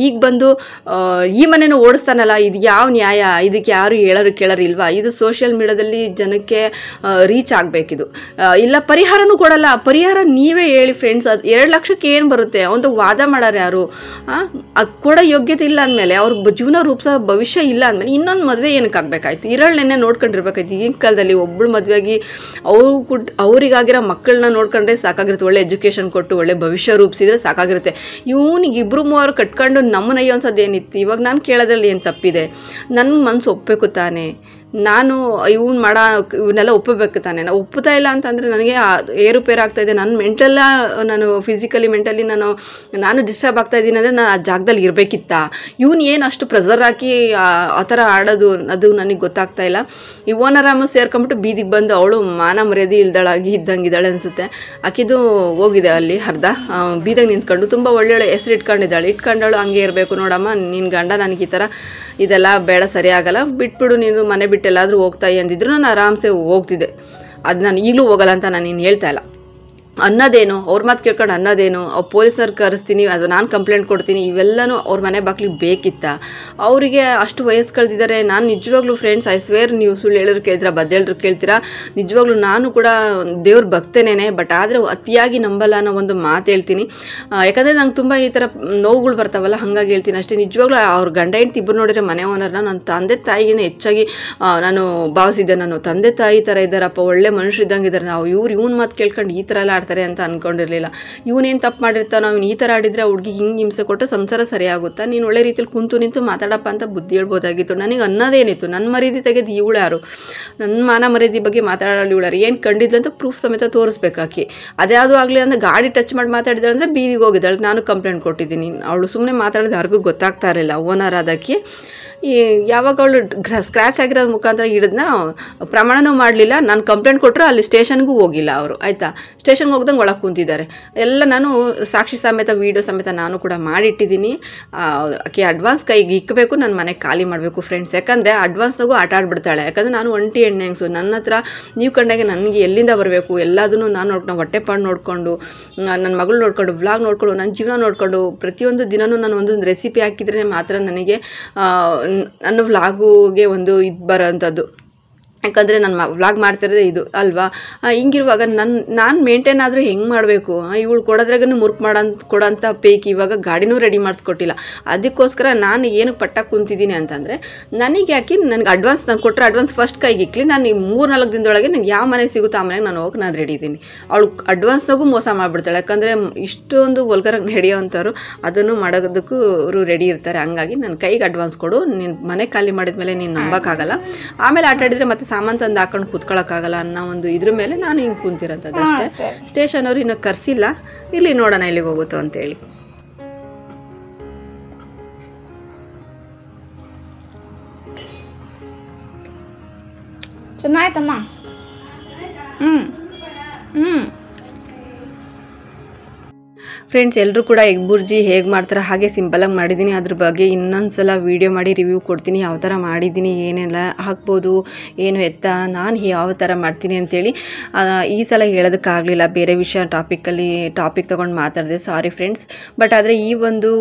ಈಗ ಬಂದು ಈ ಮನೆನೂ ಓಡಿಸ್ತಾನಲ್ಲ, ಇದು ಯಾವ ನ್ಯಾಯ? ಇದಕ್ಕೆ ಯಾರು ಹೇಳೋರು ಕೇಳೋರು ಇಲ್ವಾ? ಇದು ಸೋಷಿಯಲ್ ಮೀಡಿಯಾದಲ್ಲಿ ಮಟ್ಟದಲ್ಲಿ ಜನಕ್ಕೆ ರೀಚ್ ಆಗಬೇಕಿದು. ಇಲ್ಲ ಪರಿಹಾರನೂ ಕೊಡಲ್ಲ. ಪರಿಹಾರ ನೀವೇ ಹೇಳಿ ಫ್ರೆಂಡ್ಸ್. ಅದು 2 ಲಕ್ಷಕ್ಕೆ ಏನು ಬರುತ್ತೆ? ಒಂದು ವಾದ ಮಾಡೋರು ಯಾರು? ಕೊಡೋ ಯೋಗ್ಯತೆ ಇಲ್ಲ ಅಂದಮೇಲೆ ಅವ್ರ ಜೀವನ ರೂಪಿಸೋ ಭವಿಷ್ಯ ಇಲ್ಲ ಅಂದಮೇಲೆ ಇನ್ನೊಂದು ಮದುವೆ ಏನಕ್ಕೆ ಆಗಬೇಕಾಯ್ತು? ಇರಳನ್ನೇ ನೋಡ್ಕೊಂಡಿರ್ಬೇಕಾಯ್ತು. ಈಗಿನ ಕಾಲದಲ್ಲಿ ಒಬ್ಬಳು ಮದುವೆಯಾಗಿ ಅವರಿಗಾಗಿರೋ ಮಕ್ಕಳನ್ನ ನೋಡ್ಕೊಂಡ್ರೆ ಸಾಕಾಗಿರುತ್ತೆ. ಒಳ್ಳೆ ಎಜುಕೇಷನ್ ಕೊಟ್ಟು ಒಳ್ಳೆ ಭವಿಷ್ಯ ರೂಪಿಸಿದ್ರೆ ಸಾಕಾಗಿರುತ್ತೆ. ಇವನಿಗೆ 2-3 ಕಟ್ಕೊಂಡು ನಮ್ಮನಯ್ಯ ಅನ್ಸೋದು ಏನಿತ್ತು? ಇವಾಗ ನಾನು ಕೇಳೋದ್ರಲ್ಲಿ ಏನು ತಪ್ಪಿದೆ? ನನ್ನ ಮನಸ್ಸು ಒಪ್ಪಬೇಕು ತಾನೆ. ನಾನು ಇವನ್ನೆಲ್ಲ ಒಪ್ಪಬೇಕು ತಾನೆ. ನಾನು ಒಪ್ಪುತ್ತಾ ಇಲ್ಲ ಅಂತಂದರೆ ನನಗೆ ಏರುಪೇರು ಆಗ್ತಾಯಿದೆ. ನಾನು ಫಿಸಿಕಲಿ ಮೆಂಟಲಿ ನಾನು ಡಿಸ್ಟರ್ಬ್ ಆಗ್ತಾಯಿದ್ದೀನಿ ಅಂದರೆ ನಾನು ಆ ಜಾಗದಲ್ಲಿ ಇರಬೇಕಿತ್ತ? ಇವನು ಏನು ಅಷ್ಟು ಪ್ರೆಸರ್ ಹಾಕಿ ಆ ಥರ ಆಡೋದು ಅದು ನನಗೆ ಗೊತ್ತಾಗ್ತಾ ಇಲ್ಲ. ಈ ಓನರಾಮು ಸೇರ್ಕೊಂಬಿಟ್ಟು ಬೀದಿಗೆ ಬಂದು ಅವಳು ಮಾನ ಮರ್ಯಾದೆ ಇದ್ದಾಳೆ ಅನಿಸುತ್ತೆ. ಆಕಿದು ಹೋಗಿದೆ ಅಲ್ಲಿ ಬೀದಿಗೆ ನಿಂತ್ಕೊಂಡು ತುಂಬ ಒಳ್ಳೊಳ್ಳೆ ಹೆಸರು ಇಟ್ಕೊಂಡಳು. ಹಂಗೆ ಇರಬೇಕು ನೋಡಮ್ಮ, ನಿನ್ನ ಗಂಡ ನನಗೆ ಈ ಥರ ಇದೆಲ್ಲ ಬೇಡ, ಸರಿಯಾಗಲ್ಲ, ಬಿಟ್ಬಿಡು, ನೀನು ಮನೆ ಬಿಟ್ಟು ಎಲ್ಲಾದರೂ ಹೋಗ್ತಾಯಿ ಅಂದಿದ್ರು ನಾನು ಆರಾಮ್ಸೆ ಹೋಗ್ತಿದ್ದೆ. ಅದು ನಾನು ಈಗಲೂ ಹೋಗಲ್ಲ ಅಂತ ನಾನು ಇನ್ನು ಹೇಳ್ತಾ ಇಲ್ಲ. ಅನ್ನೋದೇನು, ಅವ್ರ ಮಾತು ಕೇಳ್ಕೊಂಡು ಅನ್ನೋದೇನು, ಪೊಲೀಸ್ನವ್ರು ಕರೆಸ್ತೀನಿ, ಅದು ನಾನು ಕಂಪ್ಲೇಂಟ್ ಕೊಡ್ತೀನಿ, ಇವೆಲ್ಲನೂ ಅವ್ರ ಮನೆ ಬಾಗ್ಲಿಗೆ ಬೇಕಿತ್ತ? ಅವರಿಗೆ ಅಷ್ಟು ವಯಸ್ಸು ಕಳೆದಿದ್ದಾರೆ. ನಾನು ನಿಜವಾಗ್ಲೂ ಫ್ರೆಂಡ್ಸ್, ಐ ಸ್ವೇರ್, ನೀವು ಸುಳ್ಳು ಹೇಳಿದ್ರು ಕೇಳ್ತೀರಾ, ಬದ್ದೇಳ್ರು ಕೇಳ್ತೀರಾ, ನಿಜವಾಗ್ಲೂ ನಾನು ಕೂಡ ದೇವ್ರ ಭಕ್ತೇನೆ. ಬಟ್ ಆದರೆ ಅತಿಯಾಗಿ ನಂಬಲ್ಲ ಅನ್ನೋ ಒಂದು ಮಾತು ಹೇಳ್ತೀನಿ. ಯಾಕಂದರೆ ನಂಗೆ ತುಂಬ ಈ ಥರ ನೋವುಗಳು ಬರ್ತಾವಲ್ಲ, ಹಾಗಾಗಿ ಹೇಳ್ತೀನಿ ಅಷ್ಟೇ. ನಿಜವಾಗ್ಲೂ ಅವ್ರ ಗಂಡ ಹೆಂಡ್ತಿ ಇಬ್ಬರು ನೋಡಿದ್ರೆ ಮನೆ ಓನರ್ನ ನನ್ನ ತಂದೆ ತಾಯಿಗಿನ ಹೆಚ್ಚಾಗಿ ನಾನು ಭಾವಿಸಿದ್ದೆ. ನಾನು ತಂದೆ ತಾಯಿ ಥರ ಇದ್ದಾರಪ್ಪ, ಒಳ್ಳೆ ಮನುಷ್ಯರು ಇದ್ದಂಗೆ ಇದ್ದಾರೆ. ನಾವು ಇವ್ನ ಮಾತು ಕೇಳ್ಕೊಂಡು ಈ ಥರ ಎಲ್ಲ ಅಂತ ಅಂದ್ಕೊಂಡಿರಲಿಲ್ಲ. ಇವನೇನು ತಪ್ಪು ಮಾಡಿರ್ತಾನೋ, ಅವ್ನು ಈ ಥರ ಆಡಿದರೆ ಹುಡುಗಿ ಹಿಂಗೆ ಹಿಂಸೆ ಕೊಟ್ಟು ಸಂಸಾರ ಸರಿಯಾಗುತ್ತಾ? ನೀನು ಒಳ್ಳೆ ರೀತಿಯಲ್ಲಿ ಕುಂತು ನಿಂತು ಮಾತಾಡಪ್ಪ ಅಂತ ಬುದ್ಧಿ ಹೇಳ್ಬೋದಾಗಿತ್ತು. ನನಗೆ ಅನ್ನೋದೇನಿತ್ತು? ನನ್ನ ಮರ್ಯಾದೆ ತೆಗೆದು ಇವಳು ಯಾರು? ನನ್ನ ಮಾನ ಮರ್ಯಾದೆ ಬಗ್ಗೆ ಮಾತಾಡೋಳು ಇವಳು ಯಾರು? ಏನು ಕಂಡಿದ್ಲು ಅಂತ ಪ್ರೂಫ್ ಸಮೇತ ತೋರಿಸ್ಬೇಕಾಕಿ. ಅದ್ಯಾವುದು ಆಗಲಿ ಅಂದರೆ ಗಾಡಿ ಟಚ್ ಮಾಡಿ ಮಾತಾಡಿದಾಳೆ ಅಂದರೆ ಬೀದಿಗೆ ಹೋಗಿದ್ದಾಳೆ. ನಾನು ಕಂಪ್ಲೇಂಟ್ ಕೊಟ್ಟಿದ್ದೀನಿ. ಅವಳು ಸುಮ್ಮನೆ ಮಾತಾಡೋದು ಯಾರಿಗೂ ಗೊತ್ತಾಗ್ತಾ ಇರಲಿಲ್ಲ. ಓನರ್ ಅದಕ್ಕೆ ಯಾವಾಗ ಅವಳು ಸ್ಕ್ರ್ಯಾಚ್ ಆಗಿರೋದು ಮುಖಾಂತರ ಹಿಡಿದ್ನ ಪ್ರಮಾಣನೂ ಮಾಡಲಿಲ್ಲ. ನಾನು ಕಂಪ್ಲೇಂಟ್ ಕೊಟ್ಟರು ಅಲ್ಲಿ ಸ್ಟೇಷನ್ಗೂ ಹೋಗಿಲ್ಲ ಅವರು. ಆಯಿತಾ, ಸ್ಟೇಷನ್ಗೆ ಹೋಗ್ದಂಗೆ ಒಳಗೆ ಕುಂತಿದ್ದಾರೆ. ಎಲ್ಲ ನಾನು ಸಾಕ್ಷಿ ಸಮೇತ ವೀಡಿಯೋ ಸಮೇತ ನಾನು ಕೂಡ ಮಾಡಿಟ್ಟಿದ್ದೀನಿ. ಆಕೆ ಅಡ್ವಾನ್ಸ್ ಕೈಗೆ ಇಕ್ಕಬೇಕು, ನನ್ನ ಮನೆ ಖಾಲಿ ಮಾಡಬೇಕು ಫ್ರೆಂಡ್ಸ್. ಯಾಕಂದರೆ ಅಡ್ವಾನ್ಸ್ನಾಗೂ ಆಟ ಆಡ್ಬಿಡ್ತಾಳೆ. ಯಾಕಂದರೆ ನಾನು ಒಂಟಿ ಎಣ್ಣೆ ಹೆಂಗಸು. ನನ್ನ ಹತ್ರ ನೀವು ಕಂಡಾಗೆ ನನಗೆ ಎಲ್ಲಿಂದ ಬರಬೇಕು ಎಲ್ಲದನ್ನು ನಾನು ಹೊಟ್ಟೆಪಾಡು ನೋಡಿಕೊಂಡು, ನನ್ನ ಮಗಳು ನೋಡಿಕೊಂಡು, ವ್ಲಾಗ್ ನೋಡಿಕೊಂಡು, ನನ್ನ ಜೀವನ ನೋಡಿಕೊಂಡು, ಪ್ರತಿಯೊಂದು ದಿನವೂ ನಾನು ಒಂದೊಂದು ರೆಸಿಪಿ ಹಾಕಿದ್ರೆ ಮಾತ್ರ ನನಗೆ ನನ್ನ ವ್ಲಾಗುಗೆ ಒಂದು ಇದು ಬರೋಂಥದ್ದು. ಯಾಕಂದರೆ ನಾನು ವ್ಲಾಗ್ ಮಾಡ್ತಿರೋದೇ ಇದು ಅಲ್ವಾ. ಹಿಂಗಿರುವಾಗ ನಾನು ಮೇಂಟೈನ್ ಆದರೆ ಹೆಂಗೆ ಮಾಡಬೇಕು? ಇವಳು ಕೊಡೋದ್ರಾಗೂ ಮುರುಕು ಕೊಡೋಂಥ ಪೇಕ್ ಇವಾಗ ಗಾಡಿನೂ ರೆಡಿ ಮಾಡಿಸ್ಕೊಟ್ಟಿಲ್ಲ. ಅದಕ್ಕೋಸ್ಕರ ನಾನು ಏನು ಪಟ್ಟ ಕುಂತಿದ್ದೀನಿ ಅಂತಂದರೆ, ನನಗೆ ಯಾಕೆ ನನಗೆ ಅಡ್ವಾನ್ಸ್ ನಾನು ಕೊಟ್ಟರೆ ಅಡ್ವಾನ್ಸ್ ಫಸ್ಟ್ ಕೈಗೆ ಇಕ್ಲಿ, ನಾನು 3-4 ದಿನದೊಳಗೆ ನನಗೆ ಯಾವ ಮನೆಗೆ ಸಿಗುತ್ತೋ ಆ ಮನೆಗೆ ನಾನು ಹೋಗಿ ನಾನು ರೆಡಿ ಇದ್ದೀನಿ. ಅವಳು ಅಡ್ವಾನ್ಸ್ನಾಗೂ ಮೋಸ ಮಾಡಿಬಿಡ್ತಾಳೆ. ಯಾಕಂದರೆ ಇಷ್ಟೊಂದು ವಲ್ಗರಾಗಿ ನಡೆಯೋವಂಥವ್ರು ಅದನ್ನು ಮಾಡೋದಕ್ಕೂ ಅವರು ರೆಡಿ ಇರ್ತಾರೆ. ಹಂಗಾಗಿ ನನ್ನ ಕೈಗೆ ಅಡ್ವಾನ್ಸ್ ಕೊಡು, ನೀನು ಮನೆ ಖಾಲಿ ಮಾಡಿದ್ಮೇಲೆ ನೀನು ನಂಬೋಕ್ಕಾಗಲ್ಲ, ಆಮೇಲೆ ಆಟ ಆಡಿದರೆ ಮತ್ತೆ ಸಾಮಾನು ತಂದು ಹಾಕೊಂಡು ಕೂತ್ಕೊಳ್ಳೋಕ್ಕಾಗಲ್ಲ ಅನ್ನೋ ಒಂದು ಇದ್ರ ಮೇಲೆ ನಾನು ಹಿಂಗೆ ಕೂತಿರೋಂಥದ್ದು ಅಷ್ಟೇ. ಸ್ಟೇಷನ್ ಅವರು ಇನ್ನೂ ಕರೆಸಿಲ್ಲ, ಇಲ್ಲಿ ನೋಡೋಣ ಎಲ್ಲಿಗೆ ಹೋಗುತ್ತೋ ಅಂತೇಳಿ. ಚೆನ್ನಾಯ್ತಮ್ಮ. ಫ್ರೆಂಡ್ಸ್, ಎಲ್ಲರೂ ಕೂಡ ಎಗ್ ಬುರ್ಜಿ ಹೇಗೆ ಮಾಡ್ತಾರೆ ಹಾಗೆ ಸಿಂಪಲಾಗಿ ಮಾಡಿದ್ದೀನಿ. ಅದ್ರ ಬಗ್ಗೆ ಇನ್ನೊಂದು ಸಲ ವೀಡಿಯೋ ಮಾಡಿ ರಿವ್ಯೂ ಕೊಡ್ತೀನಿ. ಯಾವ ಥರ ಮಾಡಿದ್ದೀನಿ, ಏನೆಲ್ಲ ಹಾಕ್ಬೋದು, ಏನು ಎತ್ತ, ನಾನು ಯಾವ ಥರ ಮಾಡ್ತೀನಿ ಅಂತೇಳಿ. ಈ ಸಲ ಹೇಳೋದಕ್ಕಾಗಲಿಲ್ಲ, ಬೇರೆ ವಿಷಯ ಟಾಪಿಕ್ ತೊಗೊಂಡು ಮಾತಾಡಿದೆ, ಸಾರಿ ಫ್ರೆಂಡ್ಸ್. ಬಟ್ ಆದರೆ ಈ ಒಂದು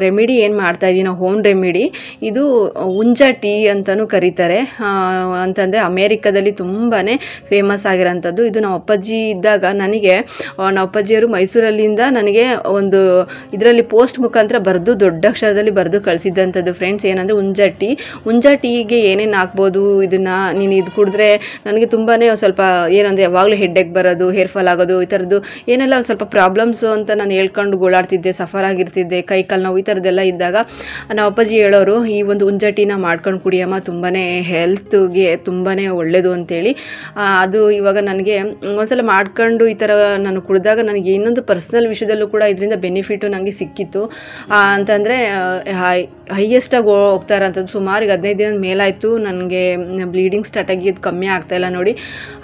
ರೆಮಿಡಿ ಏನು ಮಾಡ್ತಾಯಿದ್ದೀನಿ, ಹೋಮ್ ರೆಮಿಡಿ, ಇದು ಉಂಜಾ ಟೀ ಅಂತಲೂ ಕರೀತಾರೆ. ಅಂತಂದರೆ ಅಮೇರಿಕಾದಲ್ಲಿ ತುಂಬಾ ಫೇಮಸ್ ಆಗಿರೋಂಥದ್ದು. ಇದು ನಮ್ಮ ಅಪ್ಪಾಜಿ ಇದ್ದಾಗ ನಮ್ಮ ಅಪ್ಪಾಜಿಯವರು ಮೈಸೂರಲ್ಲಿಂದ ನನಗೆ ಒಂದು ಇದರಲ್ಲಿ ಪೋಸ್ಟ್ ಮುಖಾಂತರ ಬರೆದು ದೊಡ್ಡ ಅಕ್ಷರದಲ್ಲಿ ಬರೆದು ಕಳಿಸಿದ್ದಂಥದ್ದು ಫ್ರೆಂಡ್ಸ್. ಏನಂದರೆ ಉಂಜಾ ಟೀಗೆ ಏನೇನು ಹಾಕ್ಬೋದು, ಇದನ್ನು ನೀನು ಇದು ಕುಡಿದ್ರೆ ನನಗೆ ತುಂಬಾ ಸ್ವಲ್ಪ ಏನಂದರೆ ಯಾವಾಗಲೂ ಹೆಡ್ಡೇಕ್ ಬರೋದು, ಹೇರ್ ಫಾಲ್ ಆಗೋದು, ಈ ಥರದ್ದು ಏನೆಲ್ಲ ಒಂದು ಸ್ವಲ್ಪ ಪ್ರಾಬ್ಲಮ್ಸು ಅಂತ ನಾನು ಹೇಳ್ಕೊಂಡು ಗೋಳಾಡ್ತಿದ್ದೆ, ಸಫರ್ ಆಗಿರ್ತಿದ್ದೆ, ಕೈ ಕಾಲು ನೋವು ಈ ಥರದ್ದೆಲ್ಲ ಇದ್ದಾಗ ನಮ್ಮ ಅಪ್ಪಾಜಿ ಹೇಳೋರು, ಈ ಒಂದು ಉಂಜಾ ಟೀನ ಮಾಡ್ಕೊಂಡು ಕುಡಿಯಮ್ಮ, ತುಂಬಾ ಹೆಲ್ತ್ಗೆ ತುಂಬಾ ಒಳ್ಳೆಯದು ಅಂತೇಳಿ. ಅದು ಇವಾಗ ನನಗೆ ಒಂದ್ಸಲ ಮಾಡ್ಕೊಂಡು ಈ ಥರ ನಾನು ಕುಡಿದಾಗ ನನಗೆ ಇನ್ನೊಂದು ಪರ್ಸ್ನಲ್ ವಿಷಯದಲ್ಲೂ ಕೂಡ ಇದರಿಂದ ಬೆನಿಫಿಟು ನನಗೆ ಸಿಕ್ಕಿತ್ತು. ಅಂತಂದರೆ ಹೈಯೆಸ್ಟಾಗಿ ಹೋಗ್ತಾ ಇರೋಂಥದ್ದು ಸುಮಾರು 15 ದಿನದ ಮೇಲಾಯಿತು. ನನಗೆ ಬ್ಲೀಡಿಂಗ್ ಸ್ಟಾರ್ಟ್ ಆಗಿ ಇದು ಕಮ್ಮಿ ಆಗ್ತಾಯಿಲ್ಲ ನೋಡಿ.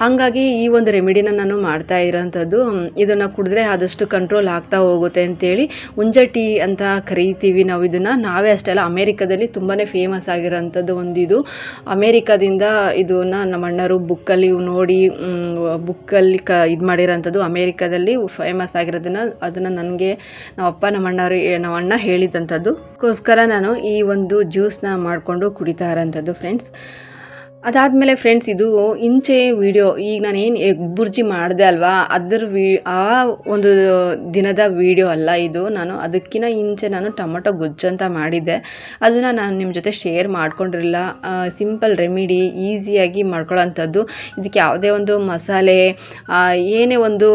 ಹಾಗಾಗಿ ಈ ಒಂದು ರೆಮಿಡಿನ ನಾನು ಮಾಡ್ತಾ ಇರೋಂಥದ್ದು. ಇದನ್ನು ಕುಡಿದ್ರೆ ಆದಷ್ಟು ಕಂಟ್ರೋಲ್ ಆಗ್ತಾ ಹೋಗುತ್ತೆ ಅಂತೇಳಿ ಉಂಜಾ ಟೀ ಅಂತ ಕರೀತೀವಿ ನಾವು ಇದನ್ನು. ನಾವೇ ಅಷ್ಟೇ ಅಲ್ಲ, ಅಮೇರಿಕಾದಲ್ಲಿ ತುಂಬಾ ಫೇಮಸ್ ಆಗಿರೋಂಥದ್ದು ಒಂದು ಇದು. ಅಮೇರಿಕಾದಿಂದ ಇದನ್ನು ನಮ್ಮ ಅಣ್ಣರು ಬುಕ್ಕಲ್ಲಿ ನೋಡಿ ಬುಕ್ಕಲ್ಲಿ ಇದು ಮಾಡಿರೋಂಥದ್ದು. ಅಮೇರಿಕಾದಲ್ಲಿ ಫೇಮಸ್ ಅದನ್ನು ನನಗೆ ನಮ್ಮ ಅಣ್ಣ ಹೇಳಿದಂಥದ್ದು. ಅದಕ್ಕೋಸ್ಕರ ನಾನು ಈ ಒಂದು ಜ್ಯೂಸ್ನ ಮಾಡಿಕೊಂಡು ಕುಡಿತಾ ಇರೋಂಥದ್ದು ಫ್ರೆಂಡ್ಸ್. ಅದಾದಮೇಲೆ ಫ್ರೆಂಡ್ಸ್ ಇದು ಇಂಚೆ ವಿಡಿಯೋ ಈಗ ನಾನೇನು ಎಗ್ ಬುರ್ಜಿ ಮಾಡಿದೆ ಅಲ್ವಾ ಅದರ ಆ ಒಂದು ದಿನದ ವಿಡಿಯೋ ಅಲ್ಲ ಇದು. ನಾನು ಅದಕ್ಕಿಂತ ಇಂಚೆ ನಾನು ಟೊಮೊಟೊ ಗೊಜ್ಜು ಅಂತ ಮಾಡಿದ್ದೆ, ಅದನ್ನು ನಾನು ನಿಮ್ಮ ಜೊತೆ ಶೇರ್ ಮಾಡ್ಕೊಂಡಿರಲಿಲ್ಲ. ಸಿಂಪಲ್ ರೆಮಿಡಿ, ಈಸಿಯಾಗಿ ಮಾಡ್ಕೊಳ್ಳೋಂಥದ್ದು. ಇದಕ್ಕೆ ಯಾವುದೇ ಒಂದು ಮಸಾಲೆ, ಏನೇ ಒಂದು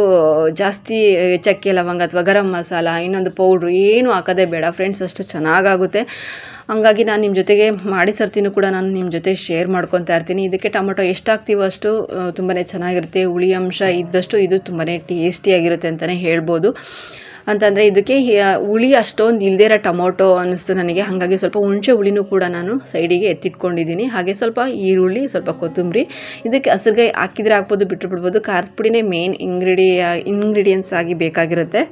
ಜಾಸ್ತಿ ಚಕ್ಕೆ ಲವಂಗ ಅಥವಾ ಗರಂ ಮಸಾಲ, ಇನ್ನೊಂದು ಪೌಡ್ರು ಏನು ಹಾಕೋದೇ ಬೇಡ ಫ್ರೆಂಡ್ಸ್, ಅಷ್ಟು ಚೆನ್ನಾಗಾಗುತ್ತೆ. ಹಂಗಾಗಿ ನಾನು ನಿಮ್ಮ ಜೊತೆಗೆ ಮಾಡಿ ಸರ್ತಿನೂ ಕೂಡ ನಾನು ನಿಮ್ಮ ಜೊತೆ ಶೇರ್ ಮಾಡ್ಕೊತಾ ಇರ್ತೀನಿ. ಇದಕ್ಕೆ ಟೊಮೊಟೊ ಎಷ್ಟು ಹಾಕ್ತೀವೋ ಅಷ್ಟು ತುಂಬಾ ಚೆನ್ನಾಗಿರುತ್ತೆ. ಹುಳಿ ಅಂಶ ಇದ್ದಷ್ಟು ಇದು ತುಂಬಾ ಟೇಸ್ಟಿಯಾಗಿರುತ್ತೆ ಅಂತಲೇ ಹೇಳ್ಬೋದು. ಅಂತಂದರೆ ಇದಕ್ಕೆ ಹುಳಿ ಅಷ್ಟೊಂದು ಇಲ್ಲದೇ ಇರೋ ಟೊಮೊಟೊ ಅನ್ನಿಸ್ತು ನನಗೆ. ಹಾಗಾಗಿ ಸ್ವಲ್ಪ ಹುಣಸೆ ಹುಳಿನೂ ಕೂಡ ನಾನು ಸೈಡಿಗೆ ಎತ್ತಿಟ್ಕೊಂಡಿದ್ದೀನಿ. ಹಾಗೆ ಸ್ವಲ್ಪ ಈರುಳ್ಳಿ, ಸ್ವಲ್ಪ ಕೊತ್ತಂಬರಿ. ಇದಕ್ಕೆ ಹಸಿರುಗಾಯಿ ಹಾಕಿದರೆ ಹಾಕ್ಬೋದು, ಬಿಟ್ಟು ಬಿಡ್ಬೋದು. ಖಾರದ ಪುಡಿನೇ ಮೇನ್ ಇಂಗ್ರೀಡಿಯೆಂಟ್ಸ್ ಆಗಿ ಬೇಕಾಗಿರುತ್ತೆ.